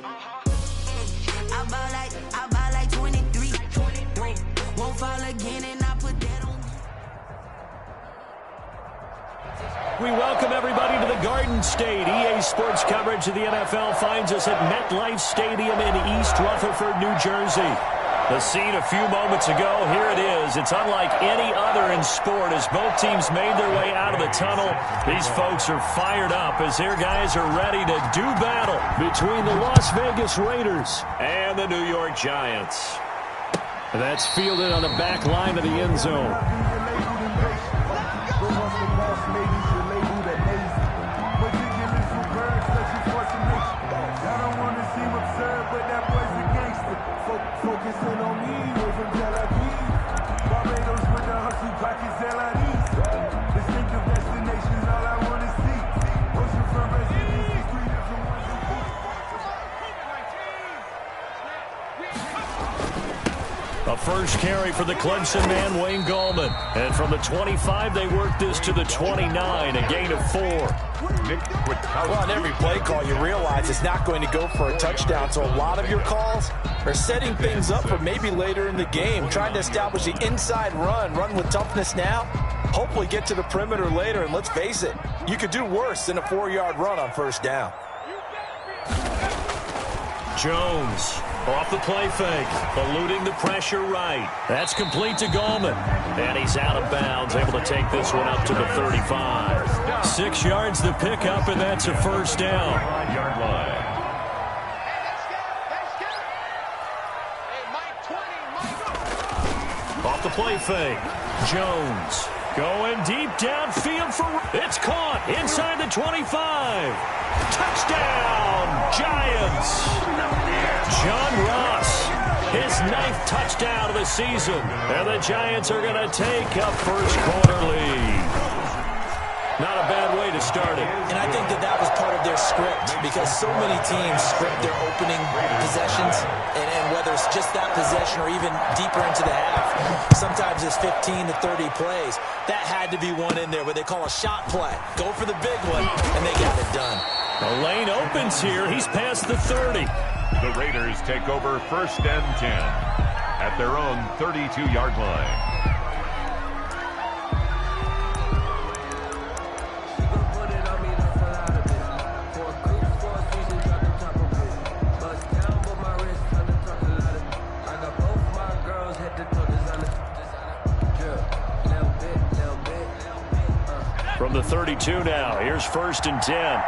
I ball like 23. Won't fall again, and I put that on. We welcome everybody to the Garden State. EA Sports coverage of the NFL finds us at MetLife Stadium in East Rutherford, New Jersey. The scene a few moments ago, here it is. It's unlike any other in sport as both teams made their way out of the tunnel. These folks are fired up as their guys are ready to do battle between the Las Vegas Raiders and the New York Giants. That's fielded on the back line of the end zone. Focusing on me, we're from Tel Aviv. Barbados with the hustle, pockets LIDs. Distinctive destinations, all I want to see. Oceanfront residencies, 3 different ones. A first carry for the Clemson man, Wayne Gallman. And from the 25, they work this to the 29, a gain of 4. Well, on every play call, you realize it's not going to go for a touchdown. So a lot of your calls are setting things up for maybe later in the game, trying to establish the inside run with toughness now, hopefully get to the perimeter later. And let's face it, you could do worse than a 4-yard run on first down. Jones off the play fake, eluding the pressure right. That's complete to Gallman. And he's out of bounds, able to take this one up to the 35. 6 yards the pickup, and that's a first down. 5-yard line. Off the play fake. Jones going deep downfield for... It's caught inside the 25. Touchdown, Giants. John Ross, his 9th touchdown of the season. And the Giants are going to take a first quarter lead. Not a bad way to start it. And I think that was part of their script because so many teams script their opening possessions, and whether it's just that possession or even deeper into the half, sometimes it's 15 to 30 plays. That had to be one in there where they call a shot play. Go for the big one, and they got it done. The lane opens here. He's past the 30. The Raiders take over 1st and 10 at their own 32-yard line. From the 32 now, here's 1st and 10.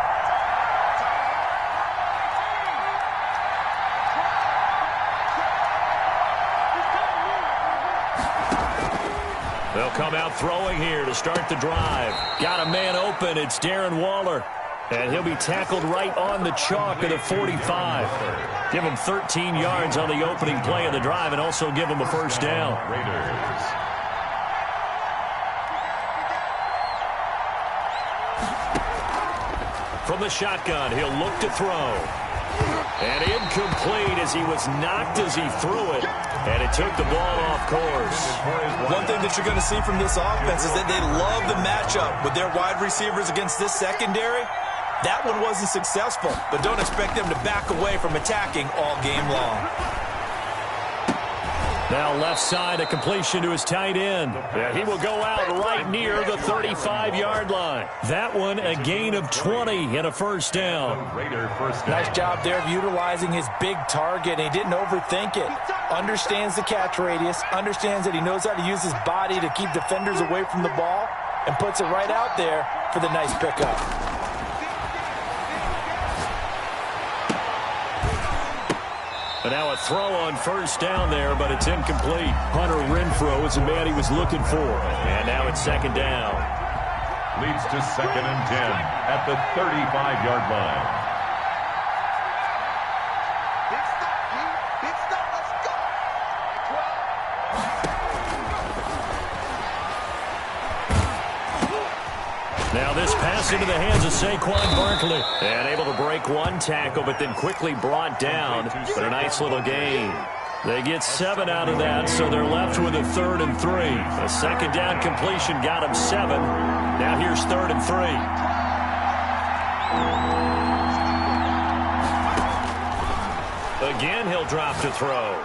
They'll come out throwing here to start the drive. Got a man open. It's Darren Waller. And he'll be tackled right on the chalk of the 45. Give him 13 yards on the opening play of the drive and also give him a first down. Raiders. From the shotgun, he'll look to throw. And incomplete as he was knocked as he threw it. And it took the ball off course. One thing that you're going to see from this offense is that they love the matchup with their wide receivers against this secondary. That one wasn't successful, but don't expect them to back away from attacking all game long. Now left side, a completion to his tight end. Yeah, he will go out right near the 35-yard line. That one a gain of 20 and a first down. Nice job there of utilizing his big target. He didn't overthink it. Understands the catch radius, understands that he knows how to use his body to keep defenders away from the ball, and puts it right out there for the nice pickup. And now a throw on first down there, but it's incomplete. Hunter Renfrow is the man he was looking for. And now it's 2nd down. Leads to 2nd and 10 at the 35-yard line. Now this pass into the hands of Saquon Barkley. And able to break one tackle, but then quickly brought down. But a nice little gain. They get 7 out of that, so they're left with a 3rd and 3. A 2nd down completion got him 7. Now here's 3rd and 3. Again, he'll drop to throw.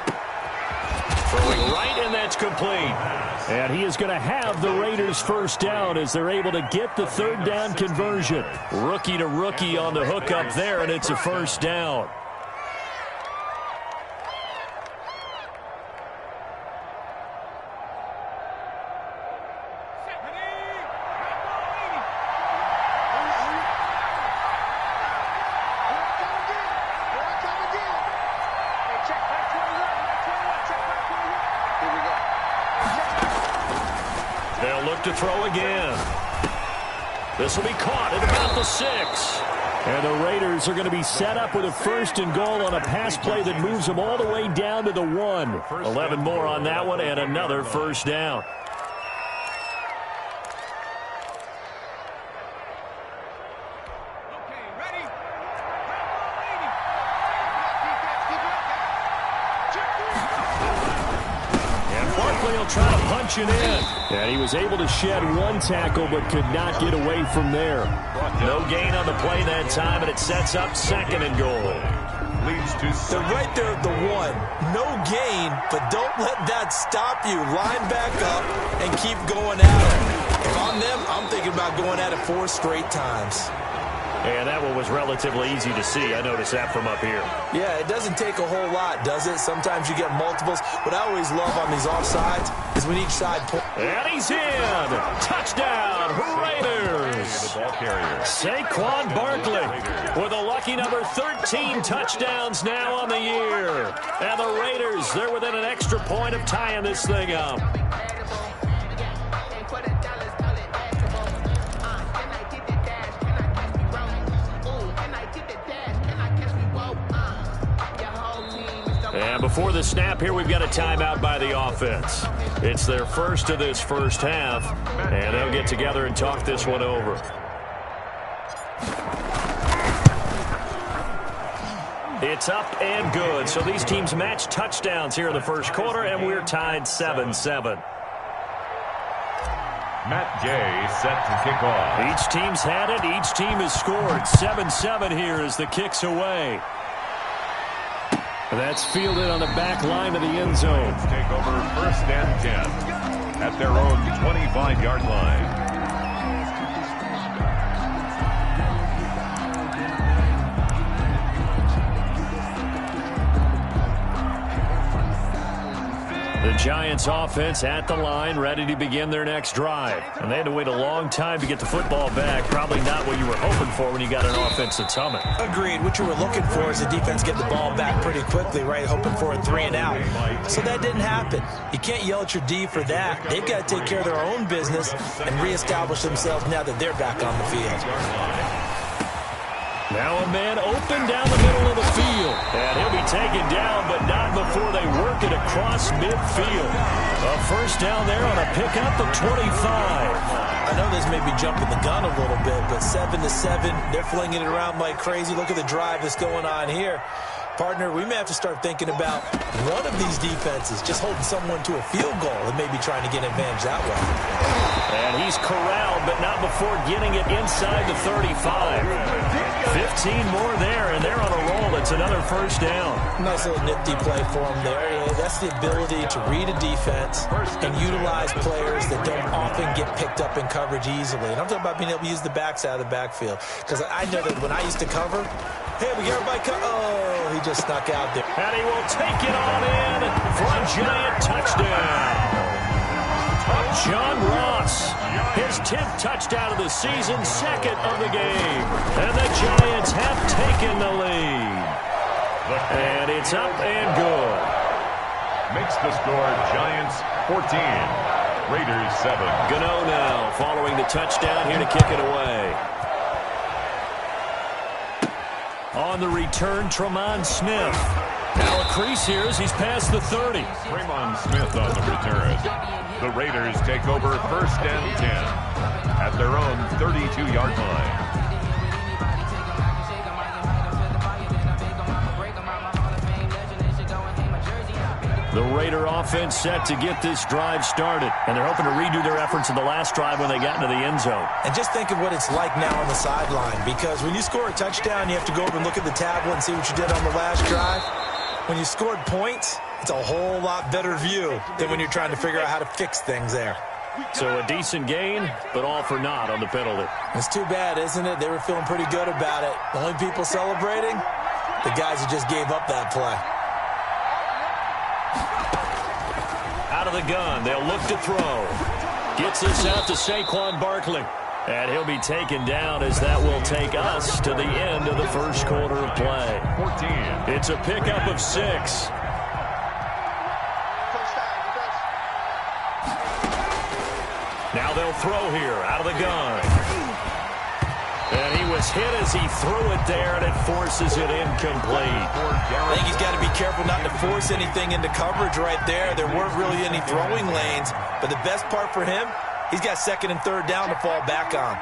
Throwing right, and that's complete. And he is going to have the Raiders first down as they're able to get the third down conversion. Rookie to rookie on the hook up there, and it's a first down. They'll look to throw again. This will be caught at about the 6. And the Raiders are going to be set up with a first and goal on a pass play that moves them all the way down to the 1. 11 more on that one and another first down. He'll try to punch it in. And he was able to shed one tackle but could not get away from there. No gain on the play that time, and it sets up second and goal. Leads to so right there at the 1. No gain, but don't let that stop you. Line back up and keep going at it. If I'm them, I'm thinking about going at it 4 straight times. And that one was relatively easy to see. I noticed that from up here. Yeah, it doesn't take a whole lot, does it? Sometimes you get multiples. What I always love on these offsides is when each side pulls. And he's in. Touchdown, Raiders. Saquon Barkley with a lucky number 13 touchdowns now on the year. And the Raiders, they're within an extra point of tying this thing up. And before the snap here, we've got a timeout by the offense. It's their first of this first half, and they'll get together and talk this one over. It's up and good. So these teams match touchdowns here in the first quarter, and we're tied 7-7. Matt Gay set to kick off. Each team's had it. Each team has scored. 7-7 here as the kick's away. That's fielded on the back line of the end zone. Let's take over first and 10 at their own 25-yard line. The Giants offense at the line, ready to begin their next drive. And they had to wait a long time to get the football back. Probably not what you were hoping for when you got an offense that's humming. Agreed. What you were looking for is the defense get the ball back pretty quickly, right? Hoping for a 3 and out. So that didn't happen. You can't yell at your D for that. They've got to take care of their own business and reestablish themselves now that they're back on the field. Now a man open down the middle of the field. And he'll be taken down, but not before they work it across midfield. A first down there on a pickup of 25. I know this may be jumping the gun a little bit, but 7-7, they're flinging it around like crazy. Look at the drive that's going on here. Partner, we may have to start thinking about one of these defenses just holding someone to a field goal and maybe trying to get an advantage that way. And he's corralled, but not before getting it inside the 35. 15 more there, and they're on a roll. It's another first down. Nice little nifty play for him there. That's the ability to read a defense and utilize players that don't often get picked up in coverage easily. And I'm talking about being able to use the backside of the backfield. Because I know that when I used to cover, hey, we got everybody oh, he just snuck out there. And he will take it on in for a giant touchdown. John Ross, his 10th touchdown of the season, second of the game. And the Giants have taken the lead. And it's up and good. Makes the score Giants 14, Raiders 7. Gano now following the touchdown here to kick it away. On the return, Tremont Smith. Now a crease here as he's past the 30. Tremont Smith on the return. The Raiders take over first and 10 at their own 32-yard line. The Raider offense set to get this drive started. And they're hoping to redo their efforts in the last drive when they got into the end zone. And just think of what it's like now on the sideline. Because when you score a touchdown, you have to go over and look at the tablet and see what you did on the last drive. When you scored points, it's a whole lot better view than when you're trying to figure out how to fix things there. So a decent gain, but all for naught on the penalty. It's too bad, isn't it? They were feeling pretty good about it. The only people celebrating, the guys who just gave up that play. Out of the gun, they'll look to throw. Gets this out to Saquon Barkley. And he'll be taken down as that will take us to the end of the first quarter of play. 14. It's a pickup of 6. Now they'll throw here out of the gun. And he was hit as he threw it there, and it forces it incomplete. I think he's got to be careful not to force anything into coverage right there. There weren't really any throwing lanes, but the best part for him, he's got second and third down to fall back on.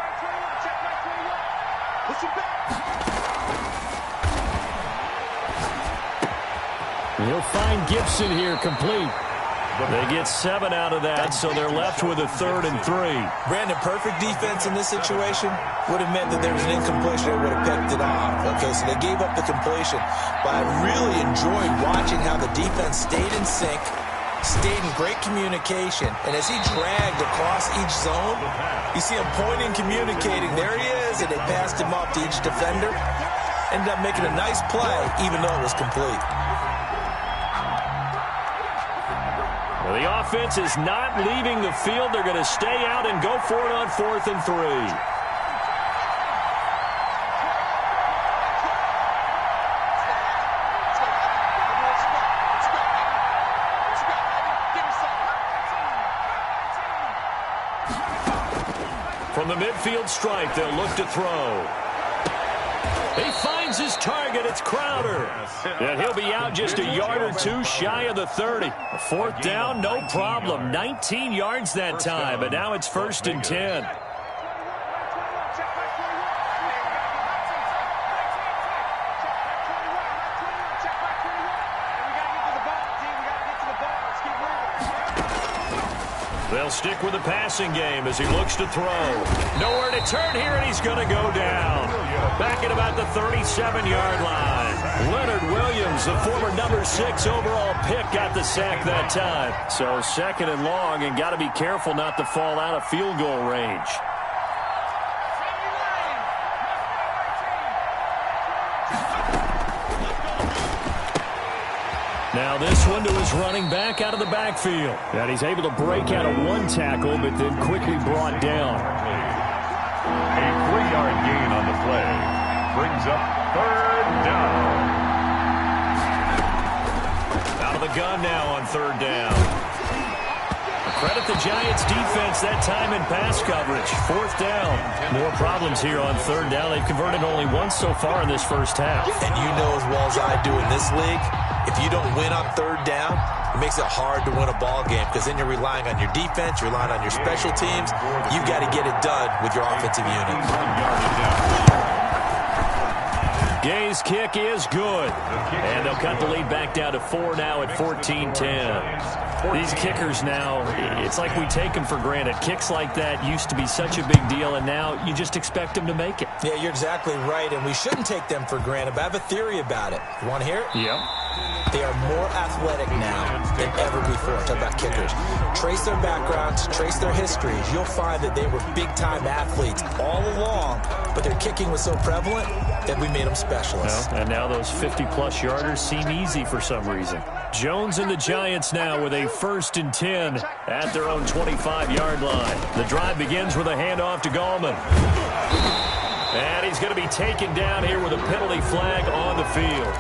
He'll find Gibson here complete. They get 7 out of that, so they're left with a 3rd and 3. Brandon, perfect defense in this situation would have meant that there was an incompletion that would have picked it off. Okay, so they gave up the completion. But I really enjoyed watching how the defense stayed in sync, stayed in great communication, and as he dragged across each zone, you see him pointing, communicating. There he is, and they passed him off to each defender. Ended up making a nice play, even though it was complete. Well, the offense is not leaving the field. They're going to stay out and go for it on 4th and 3. From the midfield stripe, they'll look to throw. He finds his target. It's Crowder. And he'll be out just a yard or two shy of the 30. 4th down, no problem. 19 yards that time, but now it's 1st and 10. They'll stick with the passing game as he looks to throw. Nowhere to turn here, and he's going to go down. Back at about the 37-yard line. Leonard Williams, the former number 6 overall pick, got the sack that time. So 2nd and long, and got to be careful not to fall out of field goal range. Now this one to his running back out of the backfield. And he's able to break out of one tackle, but then quickly brought down. A 3-yard gain on the play. Brings up 3rd down. Out of the gun now on 3rd down. Credit the Giants defense that time in pass coverage. 4th down. More problems here on 3rd down. They've converted only once so far in this first half. And you know as well as I do in this league, if you don't win on 3rd down, it makes it hard to win a ball game because then you're relying on your defense, you're relying on your special teams. You've got to get it done with your offensive unit. Gay's kick is good. And they'll cut the lead back down to 4 now at 14-10. These kickers now, it's like we take them for granted. Kicks like that used to be such a big deal, and now you just expect them to make it. Yeah, you're exactly right, and we shouldn't take them for granted, but I have a theory about it. You want to hear it? Yep. They are more athletic now than ever before. Talk about kickers. Trace their backgrounds, trace their histories. You'll find that they were big-time athletes all along, but their kicking was so prevalent that we made them specialists. Well, and now those 50-plus yarders seem easy for some reason. Jones and the Giants now with a 1st and 10 at their own 25-yard line. The drive begins with a handoff to Gallman. And he's going to be taken down here with a penalty flag on the field.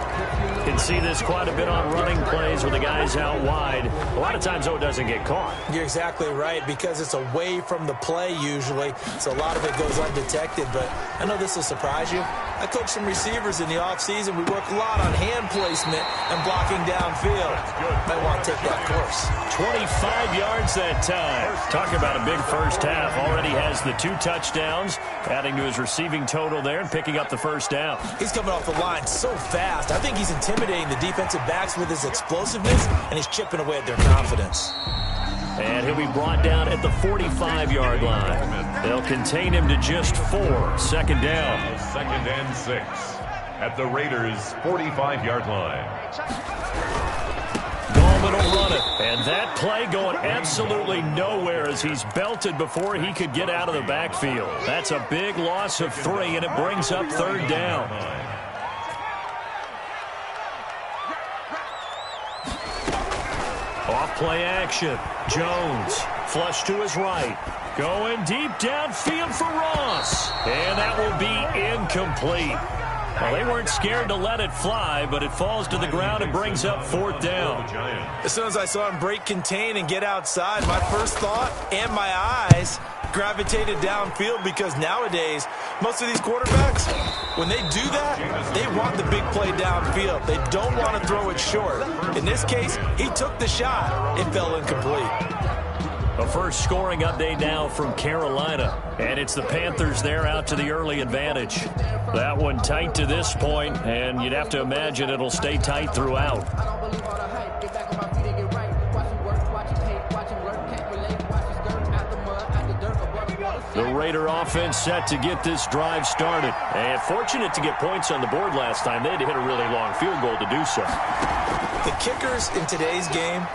You can see this quite a bit on running plays with the guys out wide. A lot of times, though, it doesn't get caught. You're exactly right, because it's away from the play usually, so a lot of it goes undetected. But I know this will surprise you. I coach some receivers in the offseason. We work a lot on hand placement and blocking downfield. Might want to take that course. 25 yards that time. Talk about a big first half. Already has the 2 touchdowns, adding to his receiving total there and picking up the 1st down. He's coming off the line so fast. I think he's intimidating the defensive backs with his explosiveness, and he's chipping away at their confidence. And he'll be brought down at the 45-yard line. They'll contain him to just 4. 2nd down. 2nd and 6. at the Raiders' 45-yard line. Gallman will run it. And that play going absolutely nowhere as he's belted before he could get out of the backfield. That's a big loss of 3, and it brings up 3rd down. Off play action. Jones, flush to his right. Going deep downfield for Ross. And that will be incomplete. Well, they weren't scared to let it fly, but it falls to the ground and brings up 4th down. As soon as I saw him break contain and get outside, my first thought and my eyes gravitated downfield, because nowadays, most of these quarterbacks, when they do that, they want the big play downfield. They don't want to throw it short. In this case, he took the shot. It fell incomplete. A first scoring update now from Carolina. And it's the Panthers there out to the early advantage. That one tight to this point, and you'd have to imagine it'll stay tight throughout. The Raider offense set to get this drive started. And fortunate to get points on the board last time. They had to hit a really long field goal to do so. The kickers in today's game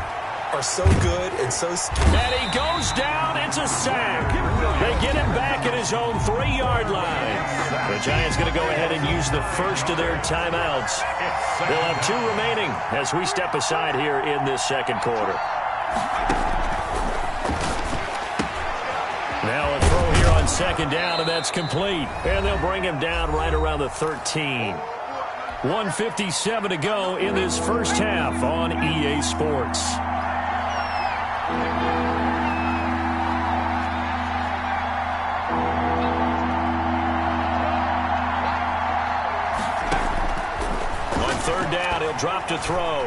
are so good and so skilled. And he goes down. It's a sack. They get him back at his own 3-yard line. The Giants going to go ahead and use the first of their timeouts. They'll have 2 remaining as we step aside here in this second quarter. Now a throw here on 2nd down, and that's complete. And they'll bring him down right around the 13. 1:57 to go in this first half on EA Sports. On 3rd down, he'll drop to throw.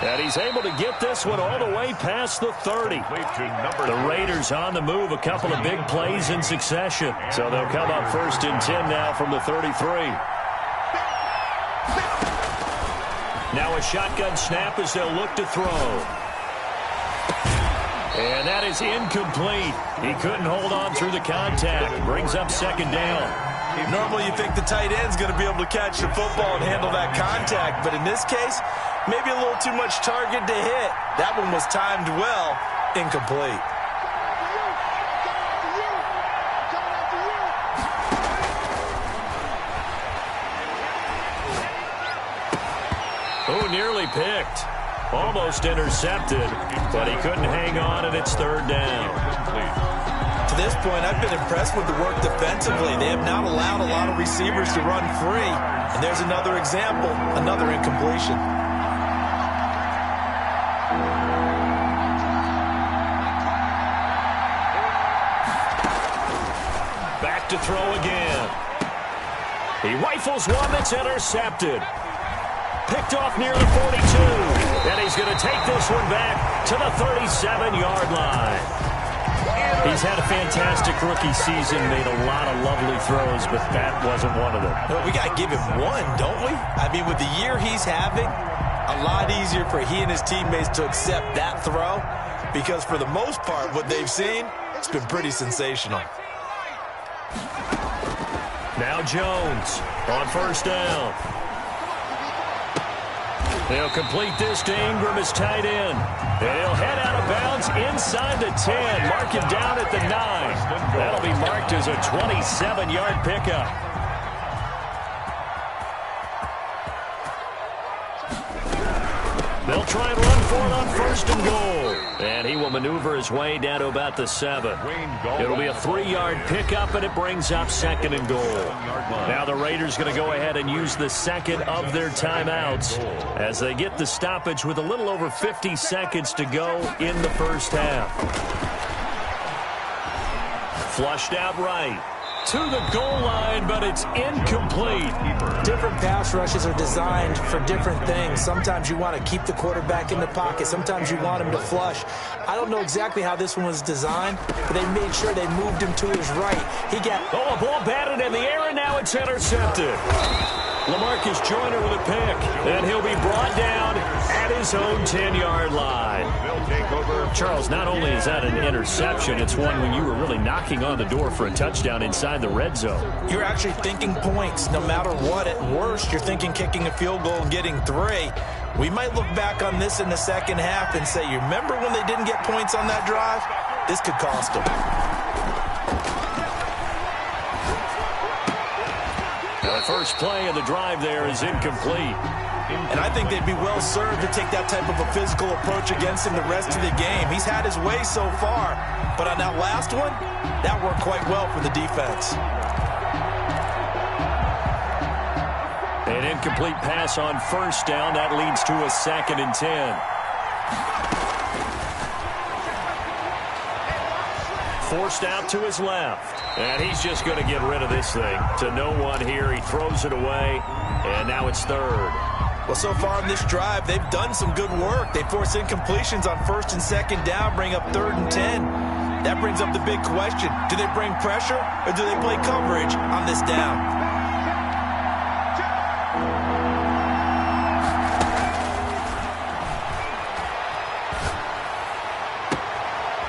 And he's able to get this one all the way past the 30. The Raiders on the move, a couple of big plays in succession. So they'll come up 1st and 10 now from the 33. Now a shotgun snap as they'll look to throw. And that is incomplete. He couldn't hold on through the contact. Brings up 2nd down. Normally you think the tight end's going to be able to catch the football and handle that contact, but in this case, maybe a little too much target to hit. That one was timed well, incomplete. Oh, nearly picked. Almost intercepted, but he couldn't hang on, and it's 3rd down. To this point, I've been impressed with the work defensively. They have not allowed a lot of receivers to run free. And there's another example, another incompletion. Back to throw again. He rifles one that's intercepted. Picked off near the 42. And he's going to take this one back to the 37-yard line. He's had a fantastic rookie season, made a lot of lovely throws, but that wasn't one of them. Well, we got to give him one, don't we? I mean, with the year he's having, a lot easier for he and his teammates to accept that throw, because for the most part, what they've seen, it's been pretty sensational. Now Jones on 1st down. They'll complete this to Ingram as tight end. And he'll head out of bounds inside the 10. Mark him down at the 9. That'll be marked as a 27-yard pickup. They'll try and run for it on 1st and goal. And he will maneuver his way down to about the 7. It'll be a 3-yard pickup, and it brings up 2nd and goal. Now the Raiders going to go ahead and use the 2nd of their timeouts as they get the stoppage with a little over 50 seconds to go in the first half. Flushed out right. To the goal line, but it's incomplete. Different pass rushes are designed for different things. Sometimes you want to keep the quarterback in the pocket. Sometimes you want him to flush. I don't know exactly how this one was designed, but they made sure they moved him to his right. He got... Oh, a ball batted in the air, and now it's intercepted. LaMarcus Joyner with a pick, and he'll be brought down at at his own 10-yard line. They'll take over. Charles, not only is that an interception, it's one when you were really knocking on the door for a touchdown inside the red zone. You're actually thinking points. No matter what, at worst, you're thinking kicking a field goal and getting 3. We might look back on this in the second half and say, you remember when they didn't get points on that drive? This could cost them. The first play of the drive there is incomplete. And I think they'd be well served to take that type of a physical approach against him the rest of the game. He's had his way so far, but on that last one, that worked quite well for the defense. An incomplete pass on first down. That leads to a 2nd and 10. Forced out to his left. And he's just going to get rid of this thing. To no one here. He throws it away. And now it's 3rd. Well, so far in this drive, they've done some good work. They force incompletions on 1st and 2nd down, bring up 3rd and 10. That brings up the big question. Do they bring pressure or do they play coverage on this down?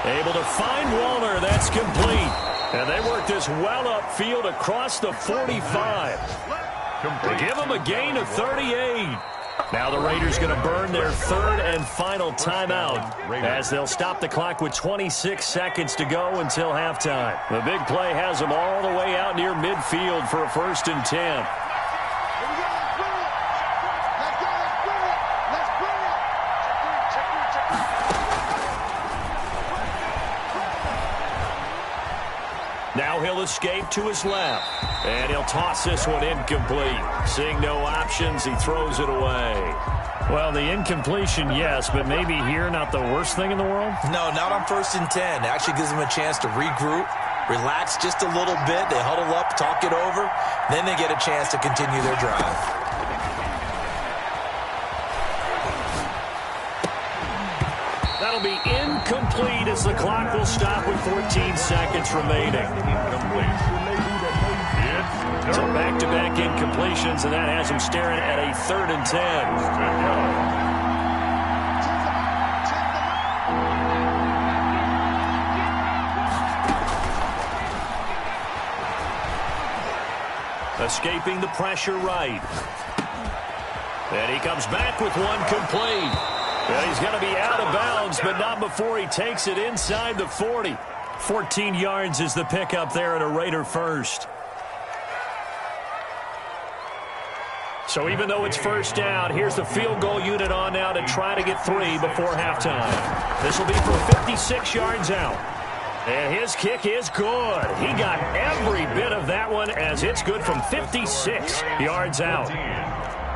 Able to find Waller. That's complete. And they work this well upfield across the 45. They give them a gain of 38. Now the Raiders going to burn their 3rd and final timeout as they'll stop the clock with 26 seconds to go until halftime. The big play has them all the way out near midfield for a 1st and 10. Now he'll escape to his left. And he'll toss this one incomplete. Seeing no options, he throws it away. Well, the incompletion, yes, but maybe here not the worst thing in the world? No, not on 1st and 10. It actually gives them a chance to regroup, relax just a little bit. They huddle up, talk it over. Then they get a chance to continue their drive. That'll be incomplete as the clock will stop with 14 seconds remaining. So back-to-back incompletions, and that has them staring at a 3rd and 10. Escaping the pressure right. And he comes back with one complete. And he's going to be out of bounds, but not before he takes it inside the 40. 14 yards is the pickup there at a Raider first. So even though it's first down, here's the field goal unit on now to try to get 3 before halftime. This will be from 56 yards out. And his kick is good. He got every bit of that one as it's good from 56 yards out.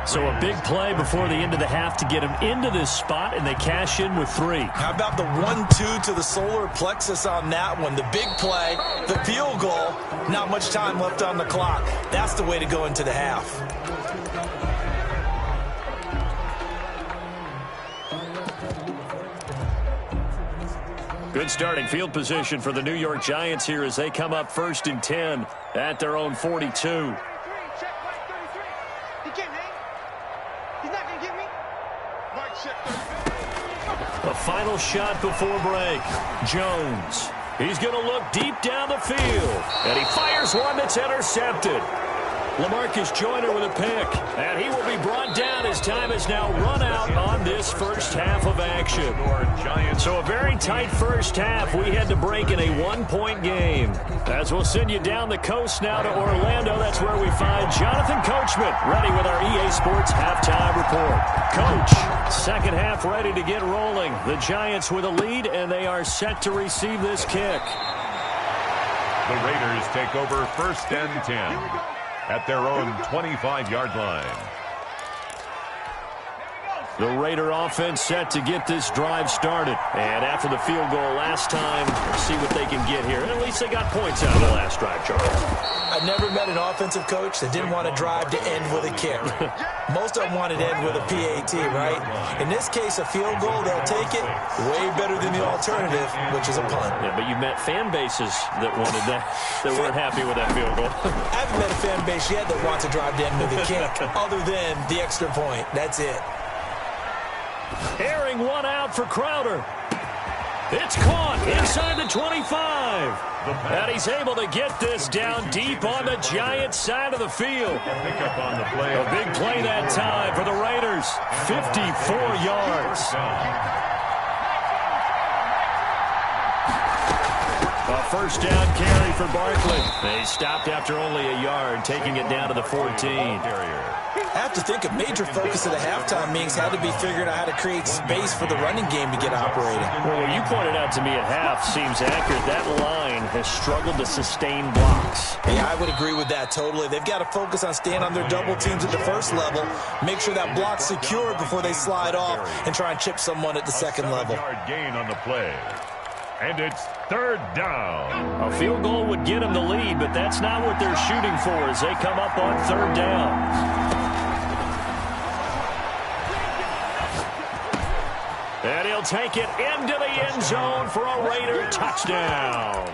So a big play before the end of the half to get him into this spot, and they cash in with 3. How about the 1-2 to the solar plexus on that one? The big play, the field goal, not much time left on the clock. That's the way to go into the half. Good starting field position for the New York Giants here as they come up 1st and 10 at their own 42. A final shot before break. Jones. He's going to look deep down the field. And he fires one that's intercepted. LaMarcus Joyner with a pick. And he will be brought down as time has now run out on this first half of action. So a very tight first half. We had to break in a 1-point game. As we'll send you down the coast now to Orlando, that's where we find Jonathan Coachman ready with our EA Sports halftime report. Coach, second half ready to get rolling. The Giants with a lead, and they are set to receive this kick. The Raiders take over 1st and 10 at their own 25-yard line. The Raider offense set to get this drive started. And after the field goal last time, let's see what they can get here. At least they got points out of the last drive, Charles. I've never met an offensive coach that didn't want a drive to end with a kick. Most of them want it to end with a PAT, right? In this case, a field goal, they'll take it way better than the alternative, which is a punt. Yeah, but you met fan bases that wanted that weren't happy with that field goal. I haven't met a fan base yet that wants a drive to end with a kick, other than the extra point. That's it. Airing one out for Crowder. It's caught inside the 25. And he's able to get this down deep on the Giants side of the field. Pick up on the play. A big play that time for the Raiders. 54 yards. A first down carry for Barkley. They stopped after only a yard, taking it down to the 14. I have to think a major focus of the halftime meetings had to be figuring out how to create space for the running game to get operating. Well, what you pointed out to me at half seems accurate. That line has struggled to sustain blocks. Yeah, I would agree with that totally. They've got to focus on staying on their double teams at the first level, make sure that block's secured before they slide off and try and chip someone at the second level. Yard gain on the play. And it's third down. A field goal would get them the lead, but that's not what they're shooting for as they come up on third down. And he'll take it into the end zone for a Raider touchdown.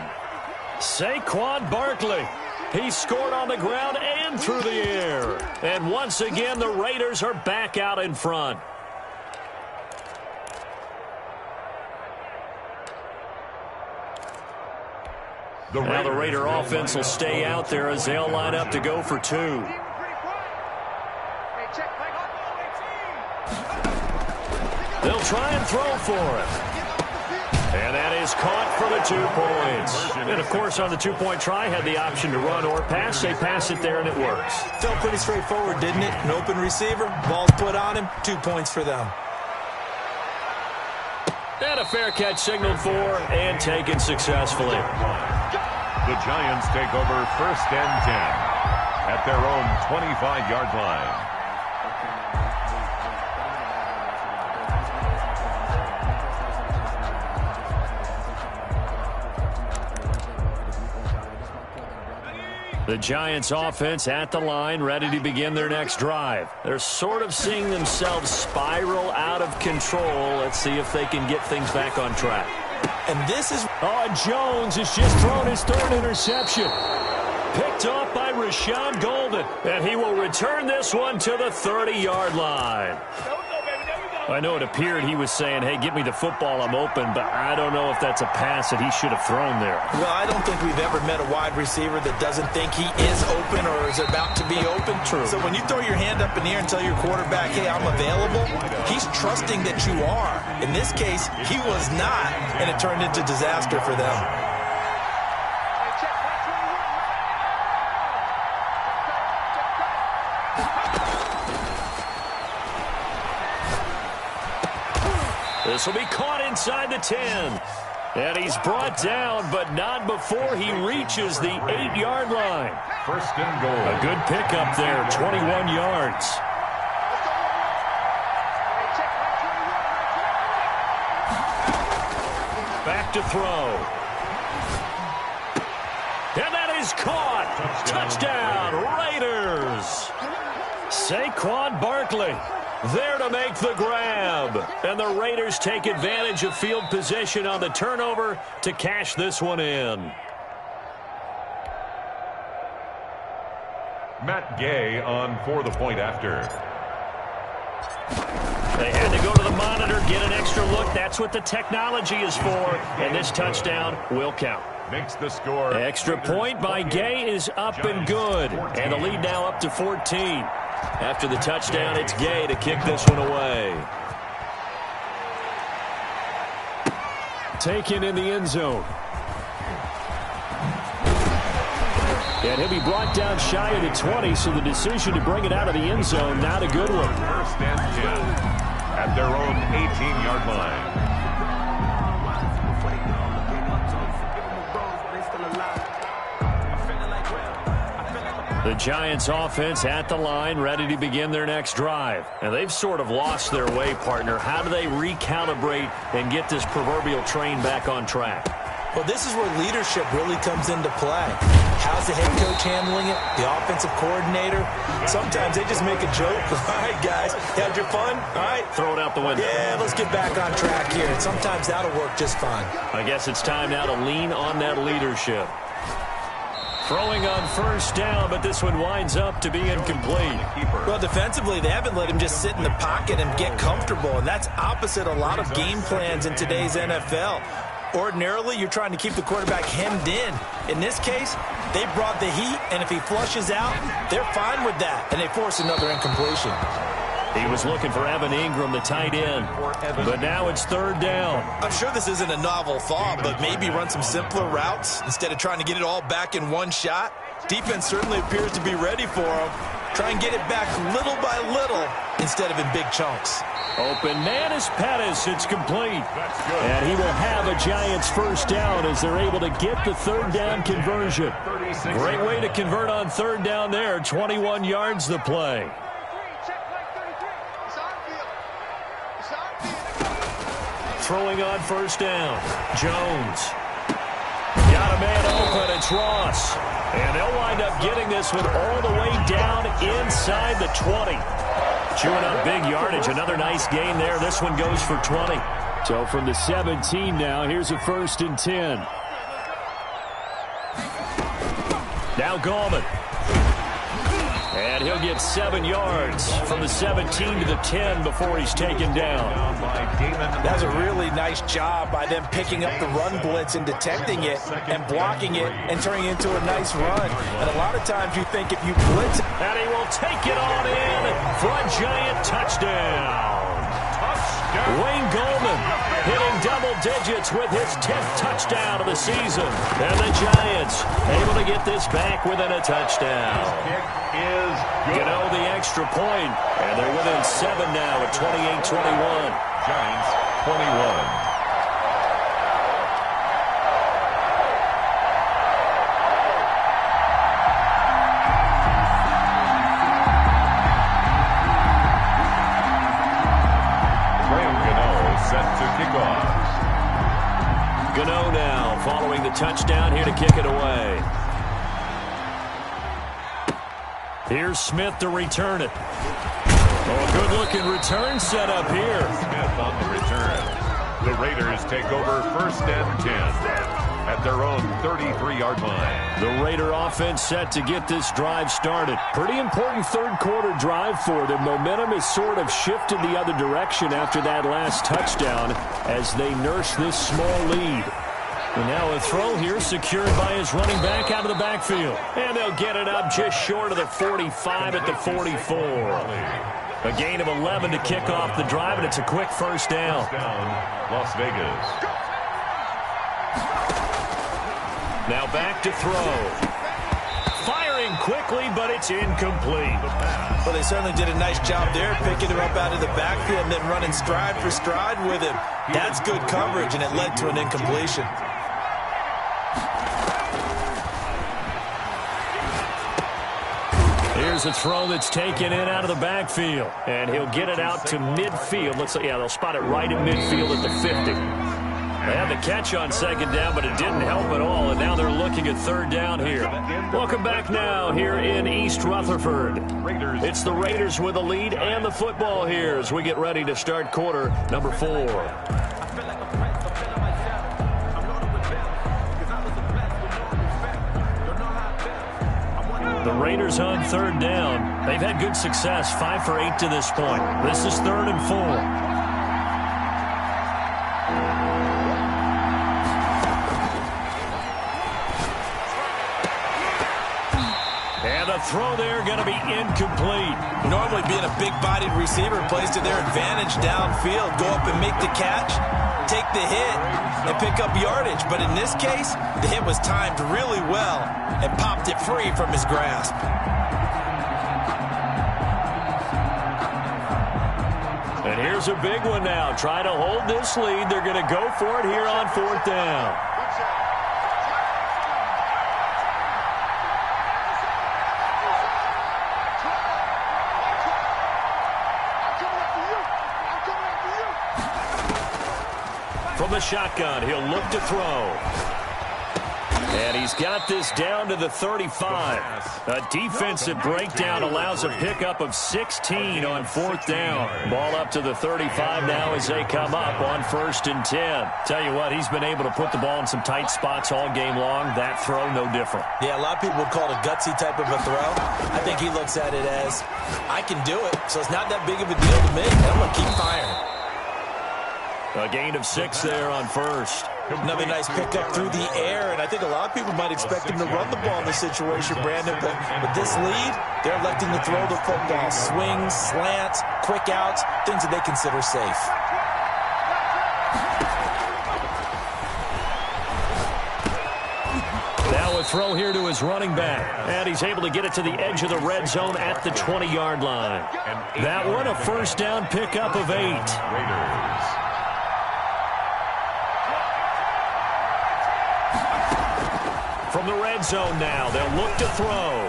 Saquon Barkley. He scored on the ground and through the air. And once again, the Raiders are back out in front. Now the Raider offense will stay out there as they'll line up to go for two. They'll try and throw for it. And that is caught for the 2 points. And, of course, on the two-point try, had the option to run or pass. They pass it there, and it works. Felt pretty straightforward, didn't it? An open receiver, ball's put on him, 2 points for them. And a fair catch signaled for and taken successfully. The Giants take over first and 10 at their own 25-yard line. The Giants offense at the line, ready to begin their next drive. They're sort of seeing themselves spiral out of control. Let's see if they can get things back on track. And this is... Jones has just thrown his third interception. Picked off by Rashawn Golden. And he will return this one to the 30-yard line. I know it appeared he was saying, hey, give me the football, I'm open, but I don't know if that's a pass that he should have thrown there. Well, I don't think we've ever met a wide receiver that doesn't think he is open or is about to be open. True. So when you throw your hand up in the air and tell your quarterback, hey, I'm available, he's trusting that you are. In this case, he was not, and it turned into disaster for them. This will be caught inside the 10. And he's brought down, but not before he reaches the 8-yard line. First and goal. A good pickup there, 21 yards. Back to throw. And that is caught. Touchdown, Raiders. Saquon Barkley there to make the grab. And the Raiders take advantage of field position on the turnover to cash this one in. Matt Gay on for the point after. They had to go to the monitor, get an extra look. That's what the technology is for. And this touchdown will count. Makes the score. Extra point by Gay is up and good. And the lead now up to 14. After the touchdown, it's Gay to kick this one away. Taken in the end zone. And he'll be brought down shy of the 20, so the decision to bring it out of the end zone, not a good one. First and 10 at their own 18-yard line. The Giants offense at the line, ready to begin their next drive. And they've sort of lost their way, partner. How do they recalibrate and get this proverbial train back on track? Well, this is where leadership really comes into play. How's the head coach handling it? The offensive coordinator? Sometimes they just make a joke. All right, guys, had your fun? All right. Throw it out the window. Yeah, let's get back on track here. And sometimes that'll work just fine. I guess it's time now to lean on that leadership. Throwing on first down, but this one winds up to be incomplete. Well, defensively, they haven't let him just sit in the pocket and get comfortable, and that's opposite a lot of game plans in today's NFL. Ordinarily, you're trying to keep the quarterback hemmed in. In this case, they brought the heat, and if he flushes out, they're fine with that, and they force another incompletion. He was looking for Evan Ingram, the tight end, but now it's third down. I'm sure this isn't a novel thought, but maybe run some simpler routes instead of trying to get it all back in one shot. Defense certainly appears to be ready for him. Try and get it back little by little instead of in big chunks. Open man is Pettis. It's complete. And he will have a Giants first down as they're able to get the third down conversion. Great way to convert on third down there. 21 yards the play. Throwing on first down. Jones. Got a man open. It's Ross. And they'll wind up getting this one all the way down inside the 20. Chewing up big yardage. Another nice gain there. This one goes for 20. So from the 17 now, here's a 1st and 10. Now Gallman. And he'll get 7 yards from the 17 to the 10 before he's taken down. That's a really nice job by them picking up the run blitz and detecting it and blocking it and turning it into a nice run. And a lot of times you think if you blitz it. And he will take it on in for a Giant touchdown. Wayne Gallman hitting double digits with his 10th touchdown of the season. And the Giants able to get this back within a touchdown. Gano the extra point, and they're within 7 now at 28-21. Giants 21. Gano now following the touchdown here to kick it away. Here's Smith to return it. Oh, good-looking return set up here. Smith on the return. The Raiders take over 1st and 10 at their own 33-yard line. The Raider offense set to get this drive started. Pretty important third-quarter drive for them. Momentum has sort of shifted the other direction after that last touchdown as they nurse this small lead. And now a throw here secured by his running back out of the backfield. And they'll get it up just short of the 45 at the 44. A gain of 11 to kick off the drive, and it's a quick first down. Las Vegas. Now back to throw. Firing quickly, but it's incomplete. Well, they certainly did a nice job there, picking him up out of the backfield and then running stride for stride with him. That's good coverage, and it led to an incompletion. Here's a throw that's taken in out of the backfield. And he'll get it out to midfield. They'll spot it right in midfield at the 50. They had the catch on second down, but it didn't help at all. And now they're looking at third down here. Welcome back now here in East Rutherford. It's the Raiders with the lead and the football here as we get ready to start quarter number 4. The Raiders on third down. They've had good success, 5 for 8 to this point. This is 3rd and 4. And a throw there going to be incomplete. Normally being a big-bodied receiver plays to their advantage downfield. Go up and make the catch, take the hit, and pick up yardage. But in this case, the hit was timed really well and popped it free from his grasp. And here's a big one now. Try to hold this lead. They're going to go for it here on 4th down. From the shotgun, he'll look to throw. And he's got this down to the 35. A defensive breakdown allows a pickup of 16 on 4th down. Ball up to the 35 now as they come up on 1st and 10. Tell you what, he's been able to put the ball in some tight spots all game long. That throw, no different. Yeah, a lot of people would call it a gutsy type of a throw. I think he looks at it as, I can do it, so it's not that big of a deal to me. I'm going to keep firing. A gain of 6 there on 1st. Another nice pickup through the air, and I think a lot of people might expect him to run the ball in this situation, Brandon, but with this lead, they're electing to throw the football. Swings, slants, quick outs, things that they consider safe. Now a throw here to his running back, and he's able to get it to the edge of the red zone at the 20-yard line. That one, a 1st down pickup of 8. Raiders. From the red zone now, they'll look to throw.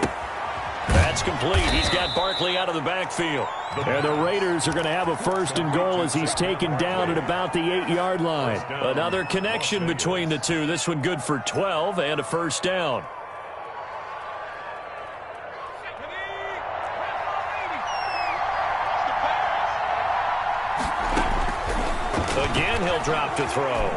That's complete. He's got Barkley out of the backfield. And the Raiders are going to have a 1st and goal as he's taken down at about the 8-yard line. Another connection between the two. This one good for 12 and a 1st down. Again, he'll drop to throw.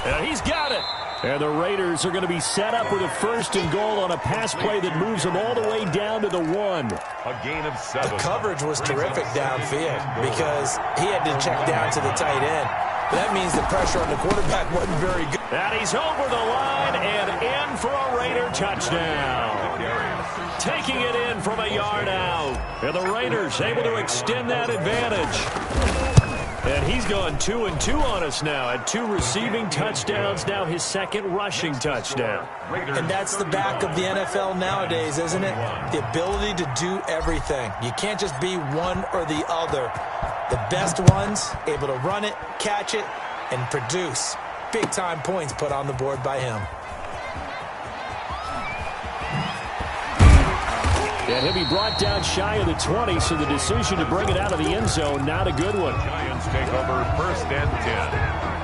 And he's got it. And the Raiders are going to be set up with a 1st and goal on a pass play that moves them all the way down to the 1. A gain of 7. The coverage was terrific downfield because he had to check down to the tight end. But that means the pressure on the quarterback wasn't very good. And he's over the line and in for a Raider touchdown. Taking it in from a yard out. And the Raiders able to extend that advantage. And he's gone 2-2 on us now at 2 receiving touchdowns, now his 2nd rushing touchdown. And that's the back of the NFL nowadays, isn't it? The ability to do everything. You can't just be one or the other. The best ones able to run it, catch it, and produce big-time points put on the board by him. And he'll be brought down shy of the 20, so the decision to bring it out of the end zone, not a good one. Giants take over 1st and 10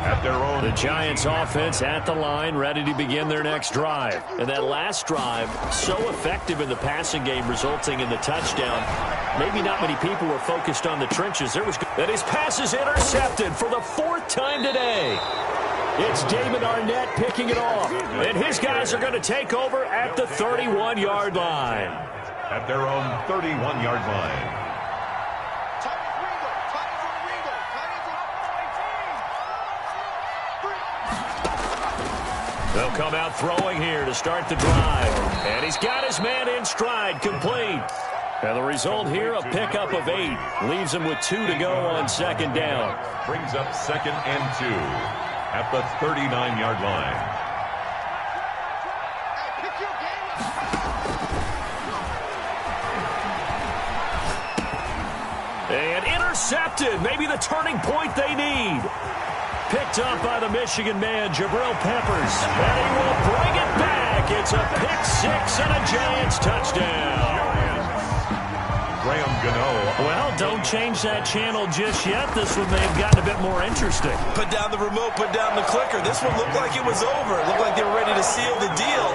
at their own. The Giants offense at the line, ready to begin their next drive. And that last drive, so effective in the passing game, resulting in the touchdown. Maybe not many people were focused on the trenches. And his pass is intercepted for the 4th time today. It's David Arnett picking it off. And his guys are going to take over at the 31-yard line. At their own 31-yard line. They'll come out throwing here to start the drive. And he's got his man in stride, complete. And the result here, a pickup of 8. Leaves him with 2 to go on 2nd down. Brings up 2nd and 2 at the 39-yard line. And intercepted. Maybe the turning point they need. Picked up by the Michigan man, Jabril Peppers. And he will bring it back. It's a pick 6 and a Giants touchdown. Graham Gano. Well, don't change that channel just yet. This one may have gotten a bit more interesting. Put down the remote, put down the clicker. This one looked like it was over. It looked like they were ready to seal the deal.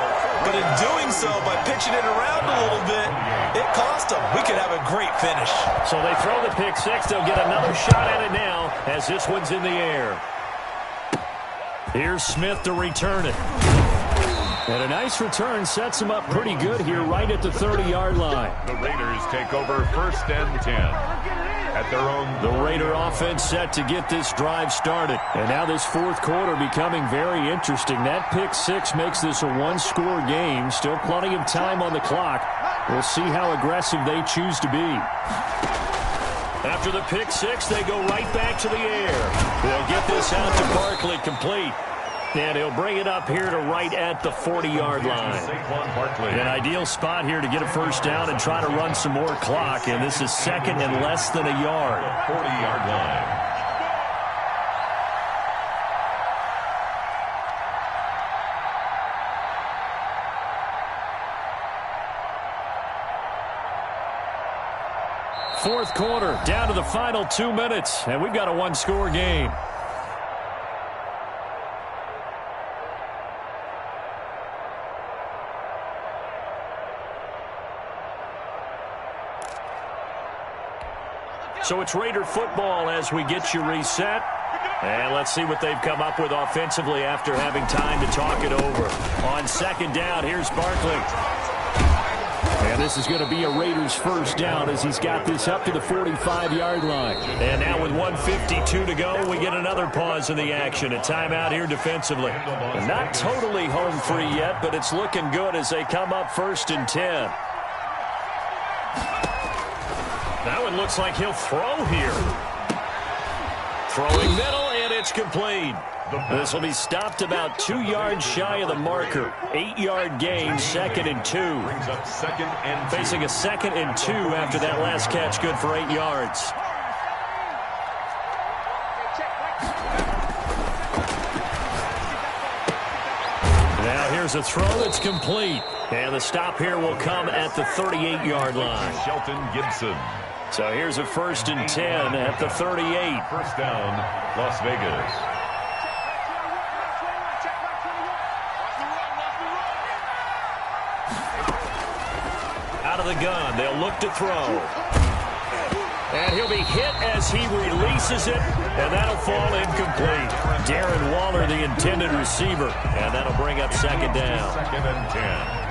But in doing so, by pitching it around a little bit, it cost them. We could have a great finish. So they throw the pick 6. They'll get another shot at it now as this one's in the air. Here's Smith to return it. And a nice return sets him up pretty good here right at the 30-yard line. The Raiders take over 1st and 10 at their own. The Raider offense set to get this drive started. And now this 4th quarter becoming very interesting. That pick 6 makes this a 1-score game. Still plenty of time on the clock. We'll see how aggressive they choose to be. After the pick 6, they go right back to the air. They'll get this out to Barkley, complete. And he'll bring it up here to right at the 40-yard line. An ideal spot here to get a 1st down and try to run some more clock. And this is 2nd and less than a yard. 40-yard line. fourth quarter, down to the final 2 minutes, and we've got a one-score game. So it's Raider football as we get you reset. And let's see what they've come up with offensively after having time to talk it over. On second down, here's Barkley. And this is going to be a Raiders first down as he's got this up to the 45-yard line. And now with 1:52 to go, we get another pause in the action. A timeout here defensively. Not totally home free yet, but it's looking good as they come up 1st and 10. That one looks like he'll throw here. Throwing middle, and it's complete. This will be stopped about 2 yards shy of the marker. 8-yard gain, 2nd and 2. Facing a 2nd and 2 after that last catch, good for 8 yards. Now here's a throw that's complete. And the stop here will come at the 38-yard line. Shelton Gibson. So here's a 1st and 10 at the 38. First down, Las Vegas. Out of the gun, they'll look to throw. And he'll be hit as he releases it, and that'll fall incomplete. Darren Waller, the intended receiver, and that'll bring up 2nd down. 2nd and 10.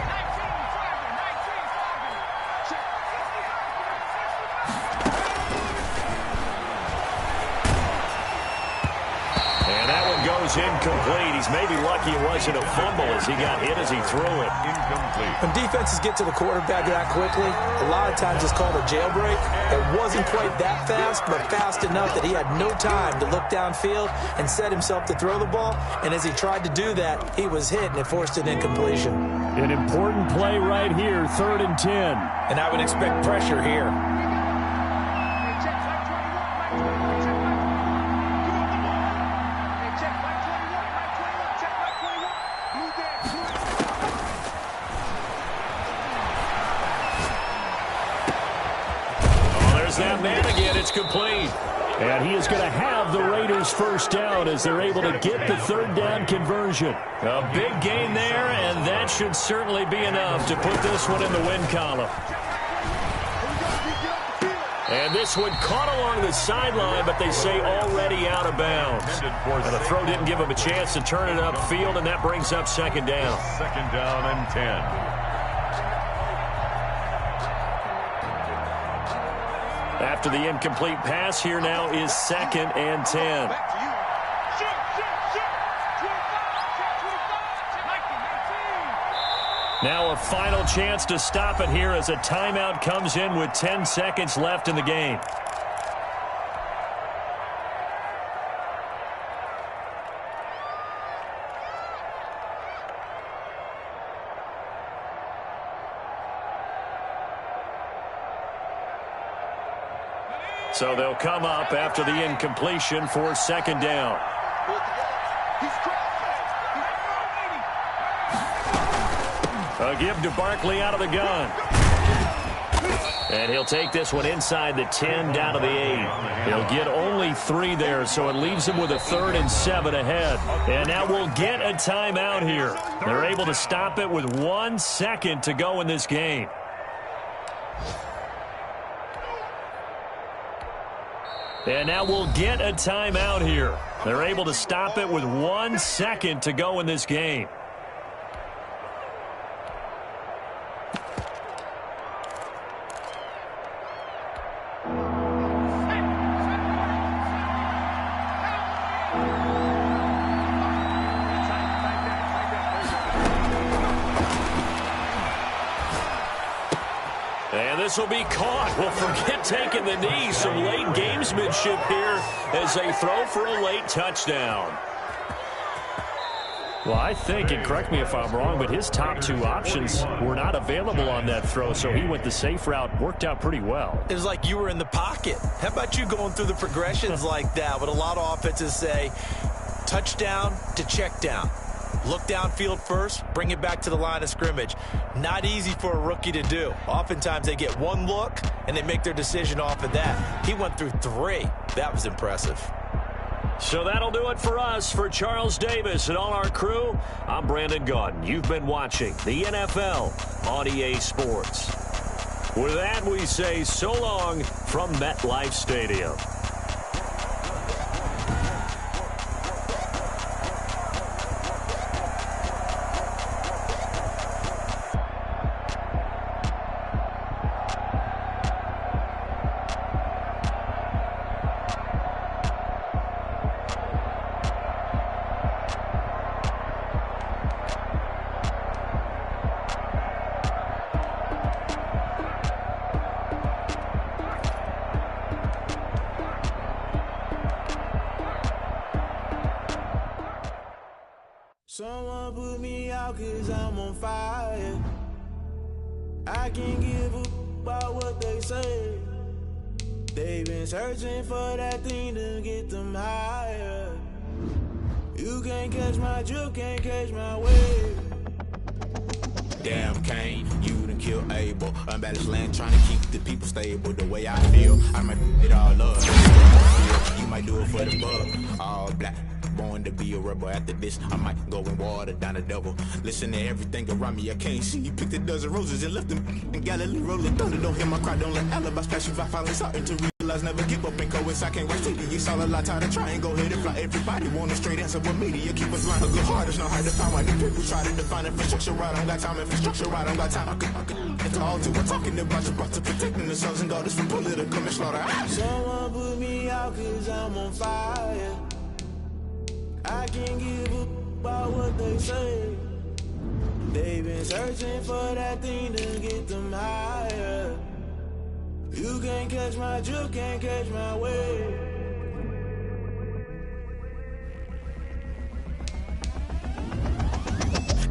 Incomplete. He's maybe lucky it wasn't a fumble as he got hit as he threw it. Incomplete. When defenses get to the quarterback that quickly, a lot of times it's called a jailbreak. It wasn't quite that fast, but fast enough that he had no time to look downfield and set himself to throw the ball. And as he tried to do that, he was hit, and it forced an incompletion. An important play right here, 3rd and 10. And I would expect pressure here. That man again, it's complete. And he is going to have the Raiders first down as they're able to get the 3rd down conversion. A big gain there, and that should certainly be enough to put this one in the win column. And this one caught along the sideline, but they say already out of bounds. And the throw didn't give him a chance to turn it upfield, and that brings up 2nd down. 2nd down and 10. After the incomplete pass, here now is 2nd and 10. Now a final chance to stop it here as a timeout comes in with 10 seconds left in the game. So they'll come up after the incompletion for 2nd down. A give to Barkley out of the gun. And he'll take this one inside the 10 down to the 8. He'll get only 3 there, so it leaves him with a 3rd and 7 ahead. And now we'll get a timeout here. They're able to stop it with 1 second to go in this game. And now we'll get a timeout here. They're able to stop it with 1 second to go in this game. This will be caught. Well, forget taking the knee. Some late gamesmanship here as they throw for a late touchdown. Well, I think, and correct me if I'm wrong, but his top 2 options were not available on that throw, so he went the safe route. Worked out pretty well. It was like you were in the pocket. How about you going through the progressions like that? What a lot of offenses say, touchdown to check down. Look downfield first, bring it back to the line of scrimmage. Not easy for a rookie to do. Oftentimes they get one look, and they make their decision off of that. He went through 3. That was impressive. So that'll do it for us. For Charles Davis and all our crew, I'm Brandon Gaudin. You've been watching the NFL on EA Sports. With that, we say so long from MetLife Stadium. Someone put me out 'cause I'm on fire. I can't give a about what they say. They've been searching for that thing to get them higher. You can't catch my drift, can't catch my wave. Damn, Kane, you done killed Abel. Unbalanced land, trying to keep the people stable. The way I feel, I might it all up. You might do it for the bug. All black, born to be a rebel. After this, I might go and water down the devil. Listen to everything around me, I can't see. You picked a dozen roses and left them in Galilee. Rolling thunder, don't hear my cry, don't let alibis pass you. I finally starting to realize, never give up and coincide. I can't wait till it's all a lot. Tired of trying, go ahead and fly. Everybody want a straight answer, but media keep us blind. A good heart is not hard to find. Why the people try to define infrastructure right? I don't got time, infrastructure right? I don't got time. I could it's all to we're talking about you, brought to protecting the sons and daughters from political and slaughter. Someone put me out 'cause I'm on fire. I can't give a about what they say. They've been searching for that thing to get them higher. You can't catch my drift, can't catch my wave.